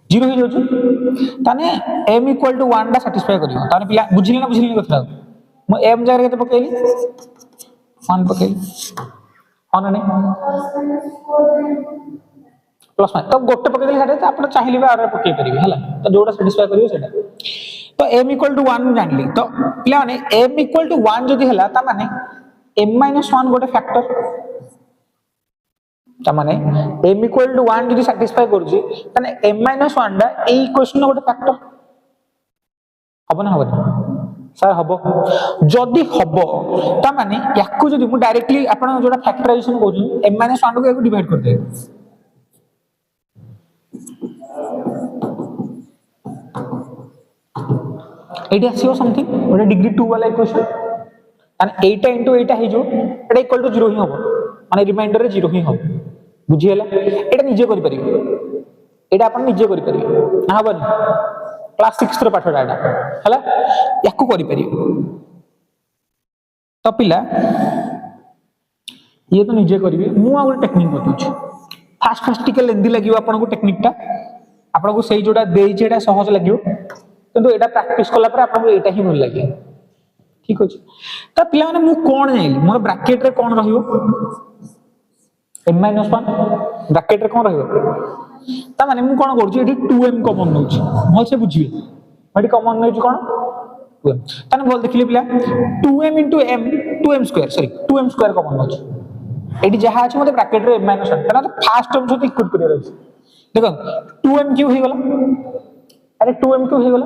[SPEAKER 1] 0 हे जो तने m इक्वल टू 1 दा सैटिस्फाई करियो तने पिला बुझिले ना बुझिले कथा मु m जगह रे केते पकेली 1 पकेली ऑन नहीं प्लस माइनस तो गोटे पके देले सेटा आपण चाहिले बा आरे पके परिबे हला तो जोडा सैटिस्फाई करियो सेटा तो m इक्वल टू 1 जानली तो पिला माने m इक्वल टू 1 जदी हला ता माने m - 1 गोटे फैक्टर ता माने m इक्वल टू 1 जदी सैटिस्फाई करजी तने m - 1 डा ए इक्वेशन गोटे फैक्टर हबो ना हबो सर हबो जदी हबो ता माने याकू जदी मु डायरेक्टली आपण जोडा फैक्टराइजेशन कोजु m - 1 को डिवाइड कर दे एटी आसीओ समथिंग ओडा डिग्री 2 वाला इक्वेशन एंड 8 * 8 हे जो एटा इक्वल टू 0 ही हबो माने रिमाइंडर रे 0 ही हबो बुझियला एटा निजे करि परिबे एटा आपण निजे करि परिबे ना हबो क्लास 6 रो पाठ डाटा हला याकू करि परिबे तो पिला ये तो निजे करिवे मु आ टेक्निक बतौछ फास्ट टिके लेंदी लागियो आपन को टेक्निक टा आपन को सही जोडा देई जेडा सहज लागियो किंतु एटा प्रैक्टिस कला पर आपन को एटा ही भल लागे ठीक अछि त पिला माने मु कोन जाइली मोर ब्रैकेट रे कोन रहियो m - 1 ब्रैकेट रे कोन रहियो ता माने मु कोन करूची एठी 2m कॉमन नउची भल से बुझिबे एठी कॉमन नउची कोन 2m ताने बोल देखिले पिला 2m * m 2m square sorry 2m square common नउची एठी जहा अछि मते ब्रैकेट रे m - 1 ताना तो फर्स्ट टर्म सहित इक्वल करिया रहछि देखो 2m क्यों हे गला अरे 2m क्यों हे गला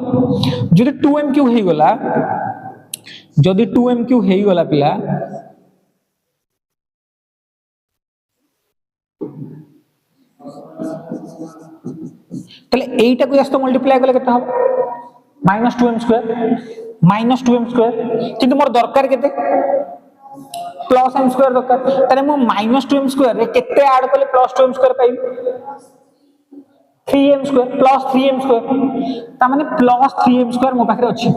[SPEAKER 1] जदि 2m क्यों हे गला जदि 2m क्यों हे गला पिला तले एटा को जस्ट मल्टीप्लाई करले केते हो -2m स्क्वायर किंतु मोर दरकार केते +m स्क्वायर दरकार तने मो -2m स्क्वायर रे केते ऐड करले +2m स्क्वायर पाइबी 3m square plus 3m square ता माने प्लस 3m स्क्वायर मो पाखरे अछि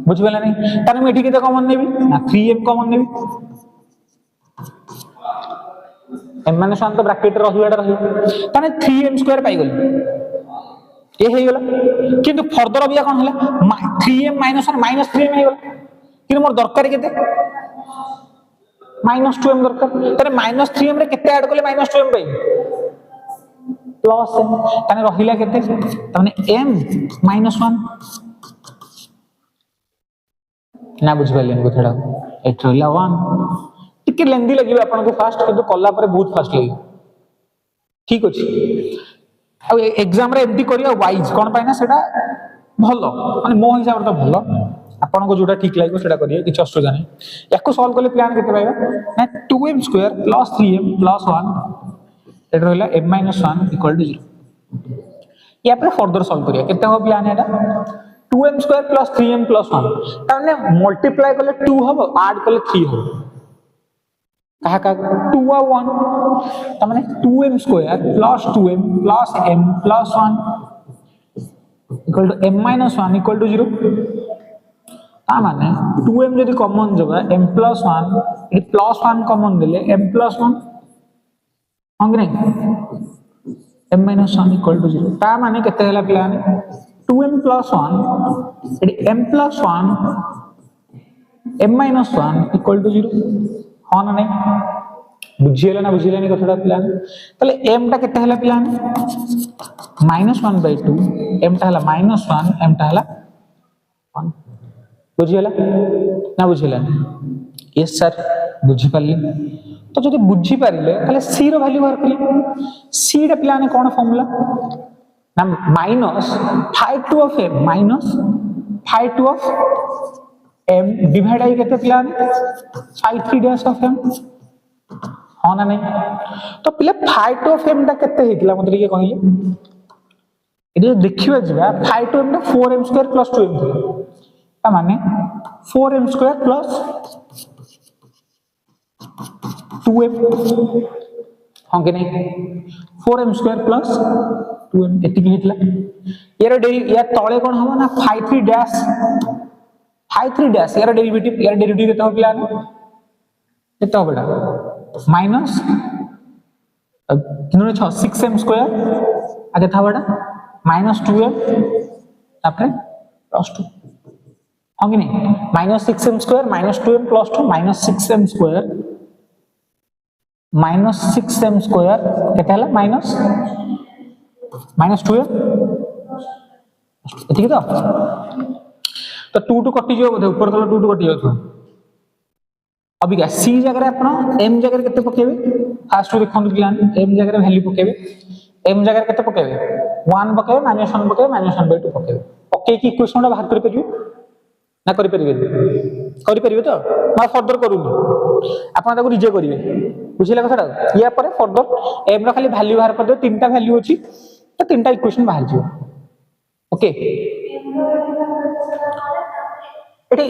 [SPEAKER 1] बुझ गेला नहीं ताने मैं एठी के कॉमन नेबी ना 3m कॉमन नेबी m - 1 तो ब्रैकेट रहिबाडा रहि ताने 3m स्क्वायर पाई गेल ए हे गेला किंतु फर्दर अबिया कोन हला 3m - 1 -3m हे गेला किंतु मोर दरकार केते -2m दरकार ताने -3m रे केते ऐड करले -2m पाई प्लस m ताने रहिला केते ताने m - 1 ना बुझ पाइलेन कथडा एठ रहिला 1 टिके लेंदी लगिबे आपन को फास्ट किंतु कल्ला परे बहुत फास्ट लागि ठीक अछि आ एग्जाम रे एमटी करिया वाइज कोन पाइना सेटा भलो माने मो हिसाब तो भलो आपन को जोटा ठीक लागिबो सेटा करिया किछ असुविधा नै याको सॉल्व करले प्लान केते पाइबा ना 2m स्क्वायर + 3m + 1 एट रहिला m - 1 = 0 या पर फर्दर सॉल्व करिया केते हो प्लान एटा 2m स्क्वायर + 3m + 1 ताने मल्टीप्लाई करले 2 हबो ऐड करले 3 हबो कहा का 2 और 1 ता माने 2m square + 2m + m + 1 = m - 1 = 0 ता माने 2m जदी कॉमन जबा m + 1 ए +1 कॉमन देले m + 1 होंगे नहीं m - 1 = 0 ता माने केते हला plan 2m + 1 AD m + 1 m - 1 = 0 हां ना नहीं बुझियला ना बुझियला नहीं कथडा प्लान तले m टा केते हला प्लान -1/2 m टा हला -1 m टा हला 1 बुझियला ना बुझियला यस सर बुझि पाली तो जदि बुझी पारिले ताले c रो वैल्यू बाहर करिए c रे प्लान कोन फार्मूला ना -5/2 of m -5/2 of m divide आई केते प्लान 5/3 ऑफ m हां ना नहीं तो पहले 5/2 ऑफ m टा केते हेतिला मते के कहिले एडी देखिबा जिबा 5/2 m टा 4m स्क्वायर + 2m ता माने 4m स्क्वायर + 2m हां के नहीं 4m स्क्वायर + 2m एति की हेतला या तळे कोन हो ना 5/3 डैश 5/3 डैश यार डेरिवेटिव केते हो प्लान केते हो बेटा माइनस 6m स्क्वायर आगे था बेटा -2m तापरे +2 हां कि नहीं -6m square -2m + 2 -6m square -6m square केते हला -2m ठीक है तो 2 टू कटि जो बोधे ऊपर तले 2 टू कटि जाथो अभी का c जगह रे आपण m जगह रे केते पकेबे फास्ट देखन प्लान m जगह रे वैल्यू पकेबे m जगह रे केते पकेबे 1 पकेबे -1 पकेबे -1/2 पकेबे ओके की इक्वेशन बाहर कर परिबे ना करि परिबे तो मैं फर्दर करूनी आपण ताको रिजे करिवे बुझिला कथाटा या पर फर्दर m रो खाली वैल्यू बाहर कर दे तीनटा वैल्यू अछि तो तीनटा इक्वेशन बाहर जिवो ओके एठी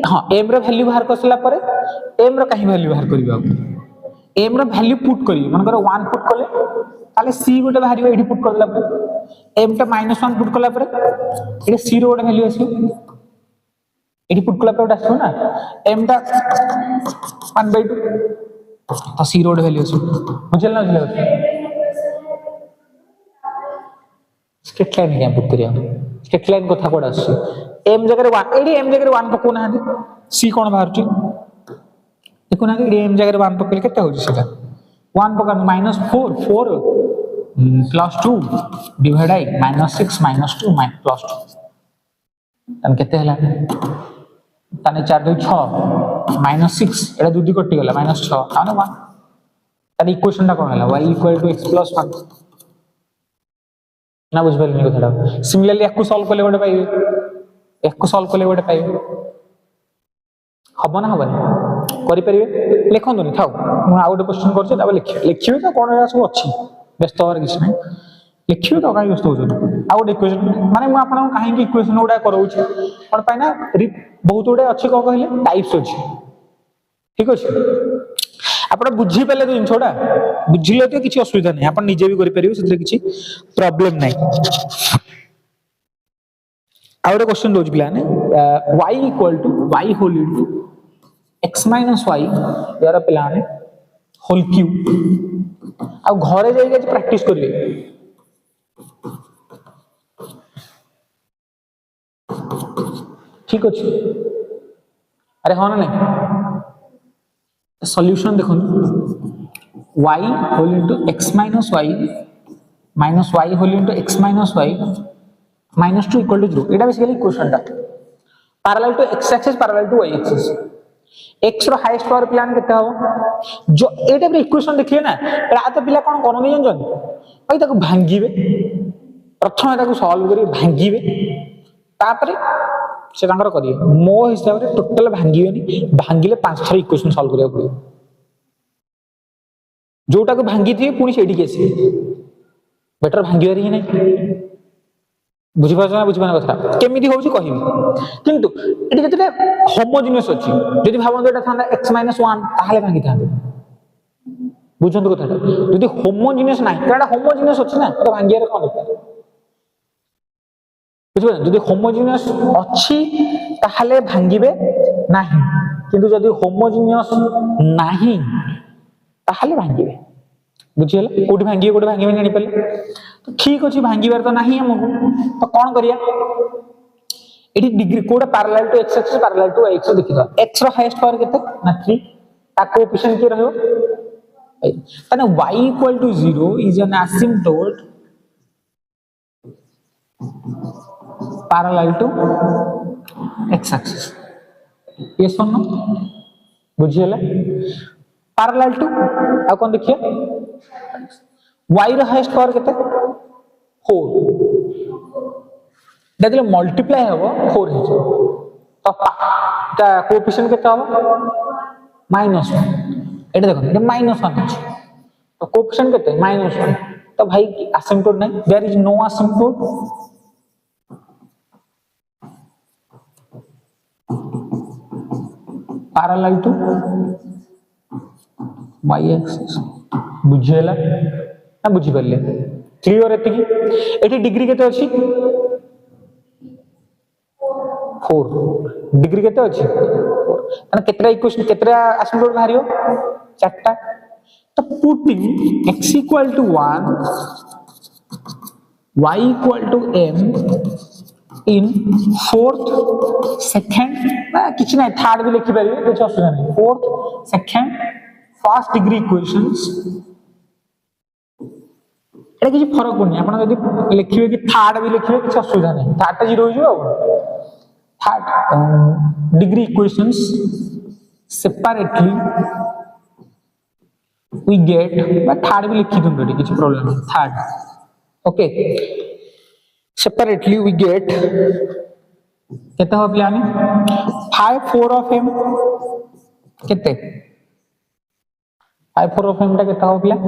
[SPEAKER 1] हां m रो वैल्यू बाहर करसला परे m रो काहे वैल्यू बाहर करबा m रो वैल्यू पुट करी मन कर 1 पुट करले ताले c गोटे बाहर एठी पुट करला परे m टा -1 पुट करला परे एठी c रो गोटे वैल्यू आसी एठी पुट करला परे आसो ना m टा 1/2 तो c रो गोटे वैल्यू आसी बुझल ना स्ट्रेट लाइन क्या पुट करिया स्ट्रेट लाइन कथा कोड आसी m जगह 1 एडी m जगह 1 पको ना c कोन बाहर छि देखो ना एडी m जगह 1 पकले केते हो छि सेटा 1 पका -4 4 +2 डिवाइड बाय -6 -2 +2 तन केते हला तने 4 2 6 -6 एटा दूधी कटि गला -6 ताने 1 ताने इक्वेशन टा कोन हला y = x + 1 ना बुझ पइले कथाटा सिमिलरली एकु सॉल्व करले गोटे पाइबे एकु सॉल्व करले गोटे पाइबे हबो ना हबनी करि परिबे लिखंदुनी थाउ मु आ गोटे क्वेश्चन करछ तबे लिखिबे तो कोन सब अछि व्यस्त होर किछ नै लिखिबे तो काई व्यस्त हो आ गोटे इक्वेशन माने मु आपन काहे कि इक्वेशन उडा करौछ कोन पाइ ना बहुत उडे अछि को कहले टाइप्स अछि ठीक अछि आपण बुझी पले तो जिनछोडा बुझिले तो किछि असुविधा नै आपण निजे भी करि परिबे सेतरे किछि प्रॉब्लम नै आ गोटे क्वेश्चन दोज पिला ने y = y whole into x - y यार पिला ने होल क्यूब आ घरे जाई के प्रैक्टिस करबे ठीक अछि अरे हां ना नहीं सॉल्यूशन देखो y whole into x - y minus y whole into x - y -2 = 0 एटा बेसिकली इक्वेशन टा parallel to x axis parallel to y axis x रो हाईएस्ट पावर प्लान केते हो जो ए टाइप रे इक्वेशन देखिए ना प्रा तो पिला कोन कोन नहीं जन भाई ताको भांगीबे प्रथम ताको सॉल्व करी भांगीबे तापरे से तांकर करिए मो हिसाब रे टोटल भांगीबेनी भांगीले 5 थर इक्वेशन सॉल्व करिया पड़ियो जोटा को भांगी थी पुनी सेडी केसी बेटर भांगीबारी ही नहीं बुझी पाछना कथा केमिति होउची कहिबी किंतु एटी केते होमोजिनियस अछि जदि भाबन एटा थांदा x - 1 ताहाले भांगी थांदे बुझंतु कथाटा जदि होमोजिनियस नाही एटा होमोजिनियस अछि ना तो भांगिया रे कोन बुझबे जदि होमोजिनियस अछि ताहाले भांगीबे नाही किंतु जदि होमोजिनियस नाही ताहाले भांगीबे बुझियला कोठी भांगी कोठी भांगी नहीं पले तो ठीक अछि भांगीबार तो नाही हमको तो कोन करिया एडी डिग्री कोड parallel to x axis parallel to y axis देखिदा x रो हाईएस्ट पावर केते ना 3 ता कोएफिशिएंट के रहयो तने y = 0 is an asymptote parallel to x axis ये सुनो बुझियला पैरेलल टू आ कोन देखिए y रो हाईएस्ट पावर केते 4 देखले मल्टीप्लाई हबो 4 हे तो ता कोएफिशिएंट केते हबो -1 एटा देखो एटा -1 अछि तो कोएफिशिएंट केते -1 तो भाई एसिम्पटोट नहीं there is no asymptote parallel to y axis बुझेला ना बुझी परले क्लियर एति की एठी डिग्री केते अछि 4 डिग्री केते अछि 4 तने केतरा इक्वेशन केतरा एसिम्पटोट भारियो चारटा तो putting x = 1 y = m in fourth second ना किछ नहीं थर्ड भी लिखि परिबे कुछ असुविधा नहीं fourth second first degree equations एटा किछ फरक पड़नी आपण यदि लिखिबे कि थर्ड भी लिखिबे किछ असुविधा नहीं थर्ड ता 0 हो जाओ third degree equations separately we get but third भी लिखि दूं किछ प्रॉब्लम नहीं third okay separately we get केते हो प्लान 5 4 of m केते 5 4 of m टा केते हो प्लान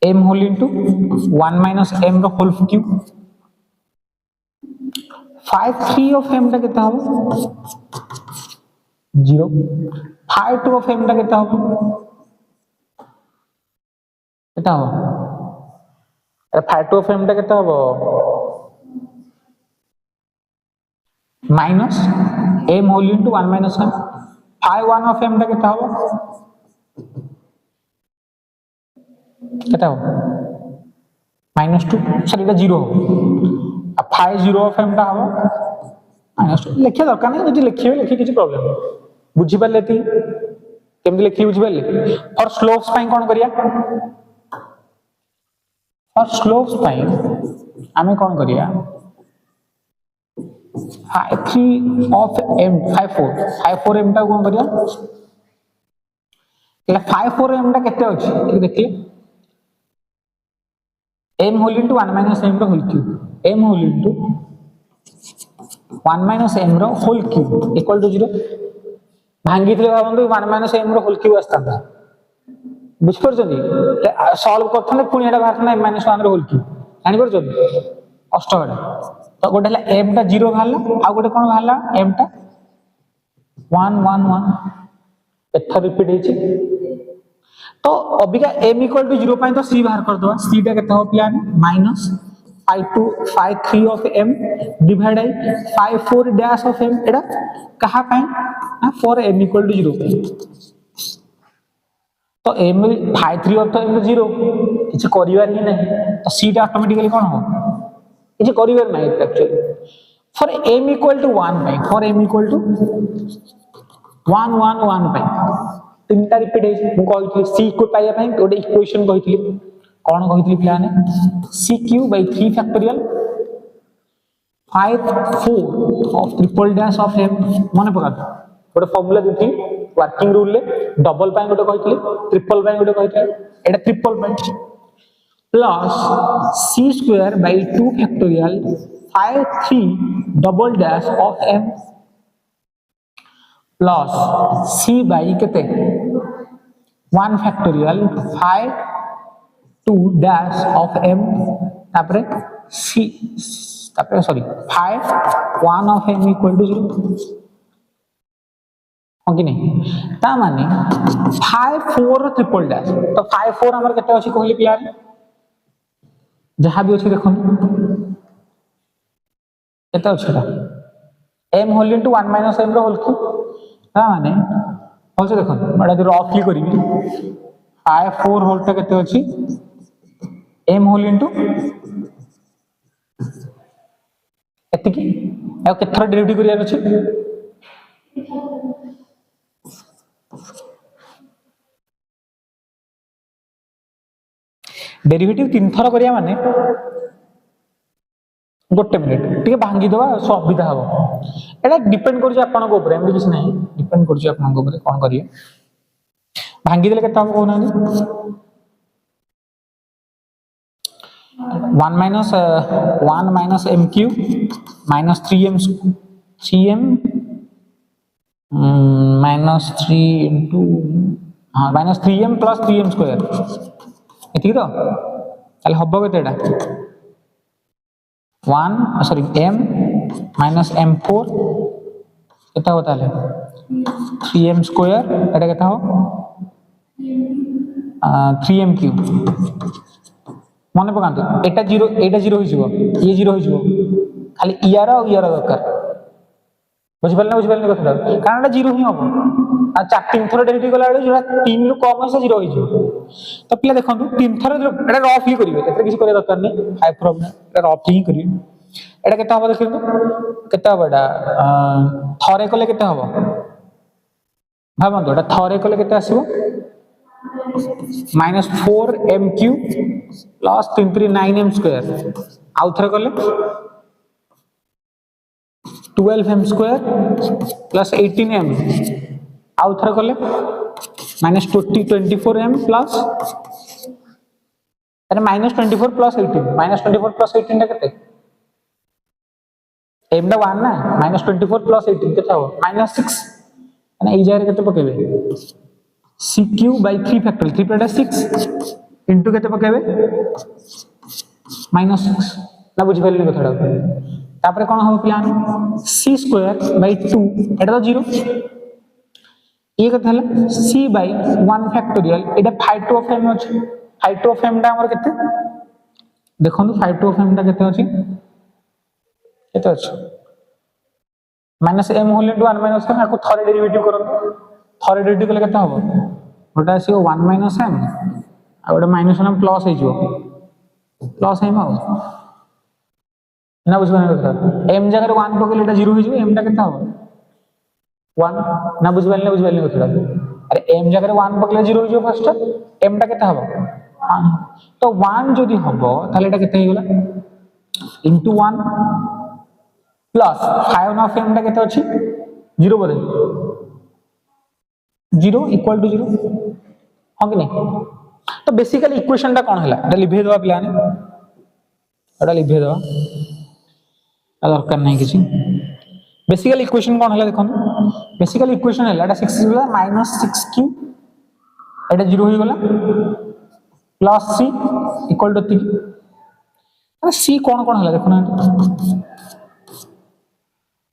[SPEAKER 1] m whole into 1 minus m रो होल क्यूब 5 3 of m टा केते हो 0 5 2 of m टा केते हो केते हो अरे 5 2 of m टा केते हो minus m whole into 1 minus m 5 1 of m टा केते हो केते हो -2 सर एटा 0 हो अब 5 0 of m टा हो -2 लिखे दरकार नहीं जदि लिखिबे लिखि किछ प्रॉब्लम बुझी परलेती केमति लिखि बुझी परले और स्लोप्स पई कोन करिया और स्लोप्स पाई आमे कौन करिया फाइ 3 ऑफ m 5 4 m टा कौन करिया એટલે 5 4 m टा केते अछि ठीक देखिए m whole into 1 minus m रो whole cube m whole into 1 minus m रो होल क्यूब इक्वल टू 0 भांगी थिले भाबंतु 1 माइनस m रो होल क्यूब आस्तांता बुझ परछनी सॉल्व करथने पुनी एटा बाहरना m माइनस 1 रो होल क्यूब जानि परछनी अष्टगड़ा तो गोटे हला m टा 0 भाला आ गोटे कोन भाला m टा 1 1 1 एथा रिपीट हेछि तो अबिका m इक्वल टू 0 पाई तो c बाहर कर दो c टा केते हो plan minus 5 3 of m divide by 5 4 dash of m एटा कहा पाई ना फॉर m इक्वल टू 0 तो m 5 3 ऑफ तो m 0 किछ करिवार ही नहीं तो c टा ऑटोमेटिकली कोन हो किछ करिवार नहीं actually for m equal to 1 पाई फॉर m इक्वल टू 1 1 1 पाई तीनटा रिपीट है मु कहितली c को पाइया पई ओडे इक्वेशन कहितली कोन कहितली प्लान cq by 3 factorial 5 4 of triple dash of m मने पका ओडे फार्मूला देथि वर्किंग रूल ले double pi ओडे कहितली triple pi ओडे कहितली Etah triple pi plus c square by 2 factorial 5 3 double dash of m plus c by केते 1 factorial 5 2 dash of m तापरे c तापरे sorry 5 1 of m equal to 0 okay नहीं ता माने 5 4 triple dash तो 5 4 हमर केते अछि कहली प्लान जहां भी अछि देखो केते अछि m whole into 1 minus m रो होल क्यूब माने होसे देखो बडा जो रफली करिवि 5 4 होल टा केते अछि m होल इनटू एतिकी आ केथरा डेरिवेटिव करिया अछि डेरिवेटिव 3 थरा करिया माने गोटे मिनिट ठीक भांगी दवा सुविधा हम एटा डिपेंड कर आपन को ऊपर एमडी किछ नहीं डिपेंड कर आपन को ऊपर कोन करिए भांगी देले केता हम कोना 1 minus m cube minus 3m minus 3 into हां minus 3m plus 3m square एथि तो ताले हब्बो केतेडा 1 सॉरी m माइनस m4 केता होता है 3m स्क्वायर एटा केता हो 3m क्यूब मने पकांतो एटा 0 हो जिवो ये 0 हो जिवो खाली इयारा और इयारा दरकार बुझ पल्ले कथा कारण एटा 0 ही हो आ 3 थरा डेरिवेटिव गला जो 3 रु कम है 0 हो जिवो तो पिला देखंतु 3 थरा एटा रफली करिवे एते किछ करे दरकार नहीं हाई प्रॉब्लम एटा रफली ही करिवे एटा केता हो देखियो केता हो एटा थरे कले केता हो भाबंतु एटा थरे कले केता आसीबो minus 4m cube plus 3 3 9m square आउ थरे कले 12m स्क्वायर प्लस 18m आउ थरे कले माइनस 24m प्लस अरे माइनस 24 प्लस 18 माइनस 24 प्लस 18 टा केते m दा 1 ना माइनस 24 प्लस 18 केता हो माइनस 6 माने ए जाय केते पकेबे cq by 3 factorial 3 plus 6 into केते पकेबे माइनस 6 ना बुझ भेलनी कथाडा तापरे कोन हो प्लान c स्क्वायर by 2 एटा तो 0 ये कथा हला c by 1 factorial Etah 5 2 of m अछि 5 2 of m टा हमर केते देखंतु 5 2 of m टा केते अछि केते अछि minus m whole into 1 minus m को थरे डेरिवेटिव करंतु थरे डेरिवेटिव कले केते हो ओटा आसी 1 माइनस m आ ओटा माइनस m प्लस हे जो प्लस m हो ना बुझबे ना m जगह 1 पकले एटा 0 हो जो m टा केते हो 1 ना बुझबे ना कथाडा अरे m जगह 1 पकले 0 हो जो फर्स्ट m टा केते हो तो 1 जदि हबो ताले एटा केते हेगला into 1 plus 5 of m टा केते अछि 0 बोले 0 equal to 0 हां कि नहीं। तो बेसिकली इक्वेशन टा कोन हला एटा लिभे दवा प्लान एटा लिभे दवा दरकार नहीं किसी। बेसिकली इक्वेशन कोन हला देखो बेसिकली इक्वेशन हला एटा 6 हला -6q एटा 0 हो गला प्लस c इक्वल टू 3 अरे c कोन कोन हला देखो ना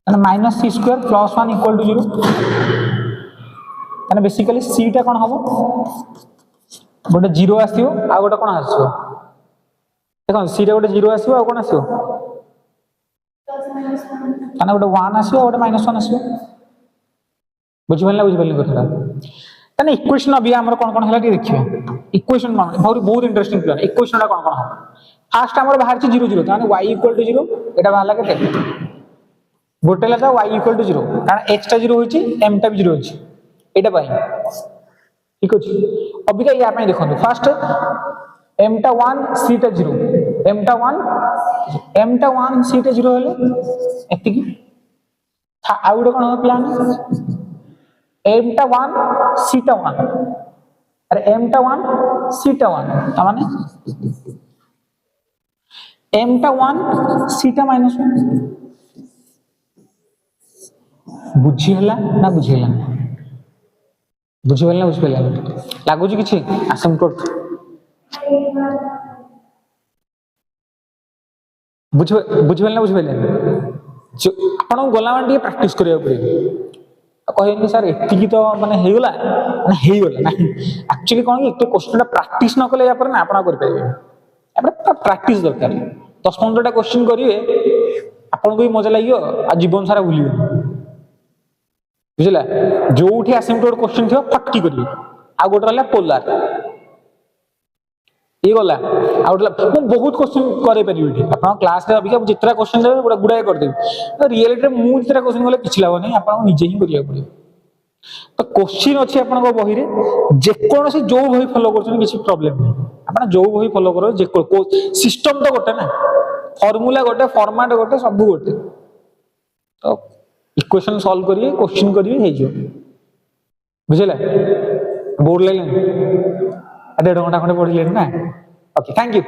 [SPEAKER 1] माने minus C square plus 1 equal to 0 माने बेसिकली c टा कोन हबो गोटे 0 आसीओ आ गोटे कोन आसीओ देखो c रे गोटे 0 आसीओ आ कोन आसीओ माने गोटे 1 आसीओ गोटे -1 आसीओ बुझि पल्ले कथा तने इक्वेशन अभी हमर कोन कोन हला कि देखियो इक्वेशन बहुत इंटरेस्टिंग प्लान इक्वेशन टा कोन कोन हो फास्ट हमर बाहर छी 0 0 माने y इक्वल टू 0 एटा बाहर लागे ते गोटे लगा y इक्वल टू 0 कारण x टा 0 होची m टा भी 0 होची एटा पाई ठीक अछि अभी का या पाई देखो फास्ट m टा 1 c टा 0 m टा 1 c टा 0 हेले एति की आ गुडे कोन हो प्लान m टा 1 c टा 1 अरे m टा 1 c टा 1 माने m टा 1 c टा -1 बुझी हला ना बुझी हला बुझी हला बुझी हला लागु जी किछि असिम्प्टोट बुझी हला बुझी हला आपण गोला मांडी प्रैक्टिस करिया पड़े कहनी सर एतिकी तो माने हेगला ना एक्चुअली कोन कि एक क्वेश्चन प्रैक्टिस न कले या पर ना आपण कर पाइबे आपण प्रैक्टिस दरकार 10-15 टा क्वेश्चन करिवे आपण को भी मजा लागियो आ जीवन सारा भूलियो बुझला जो उठी असिम्प्टोट क्वेश्चन थियो फटकी करियो आ गोट रहला पोलर ये गला आ गोट मु बहुत क्वेश्चन करे परियो एठी आपण क्लास रे अभी जितरा क्वेश्चन देबे गुडा गुडा कर देबे तो रियलिटी रे मु जितरा क्वेश्चन गले किछ लाभ नहीं आपण निजे ही करिया पड़ियो तो क्वेश्चन अछि आपण को बही रे जे कोन से जो बही फॉलो करछन किछि प्रॉब्लम नहीं आपण जो बही फॉलो करो जे सिस्टम तो गोटे ना फार्मूला गोटे फॉर्मेट गोटे सब गोटे तो इक्वेशन सॉल्व करिए क्वेश्चन करिए हे जो बुझले बोर्ड लाइन 1.5 घंटा खंडे पढ़िले ना ओके थैंक यू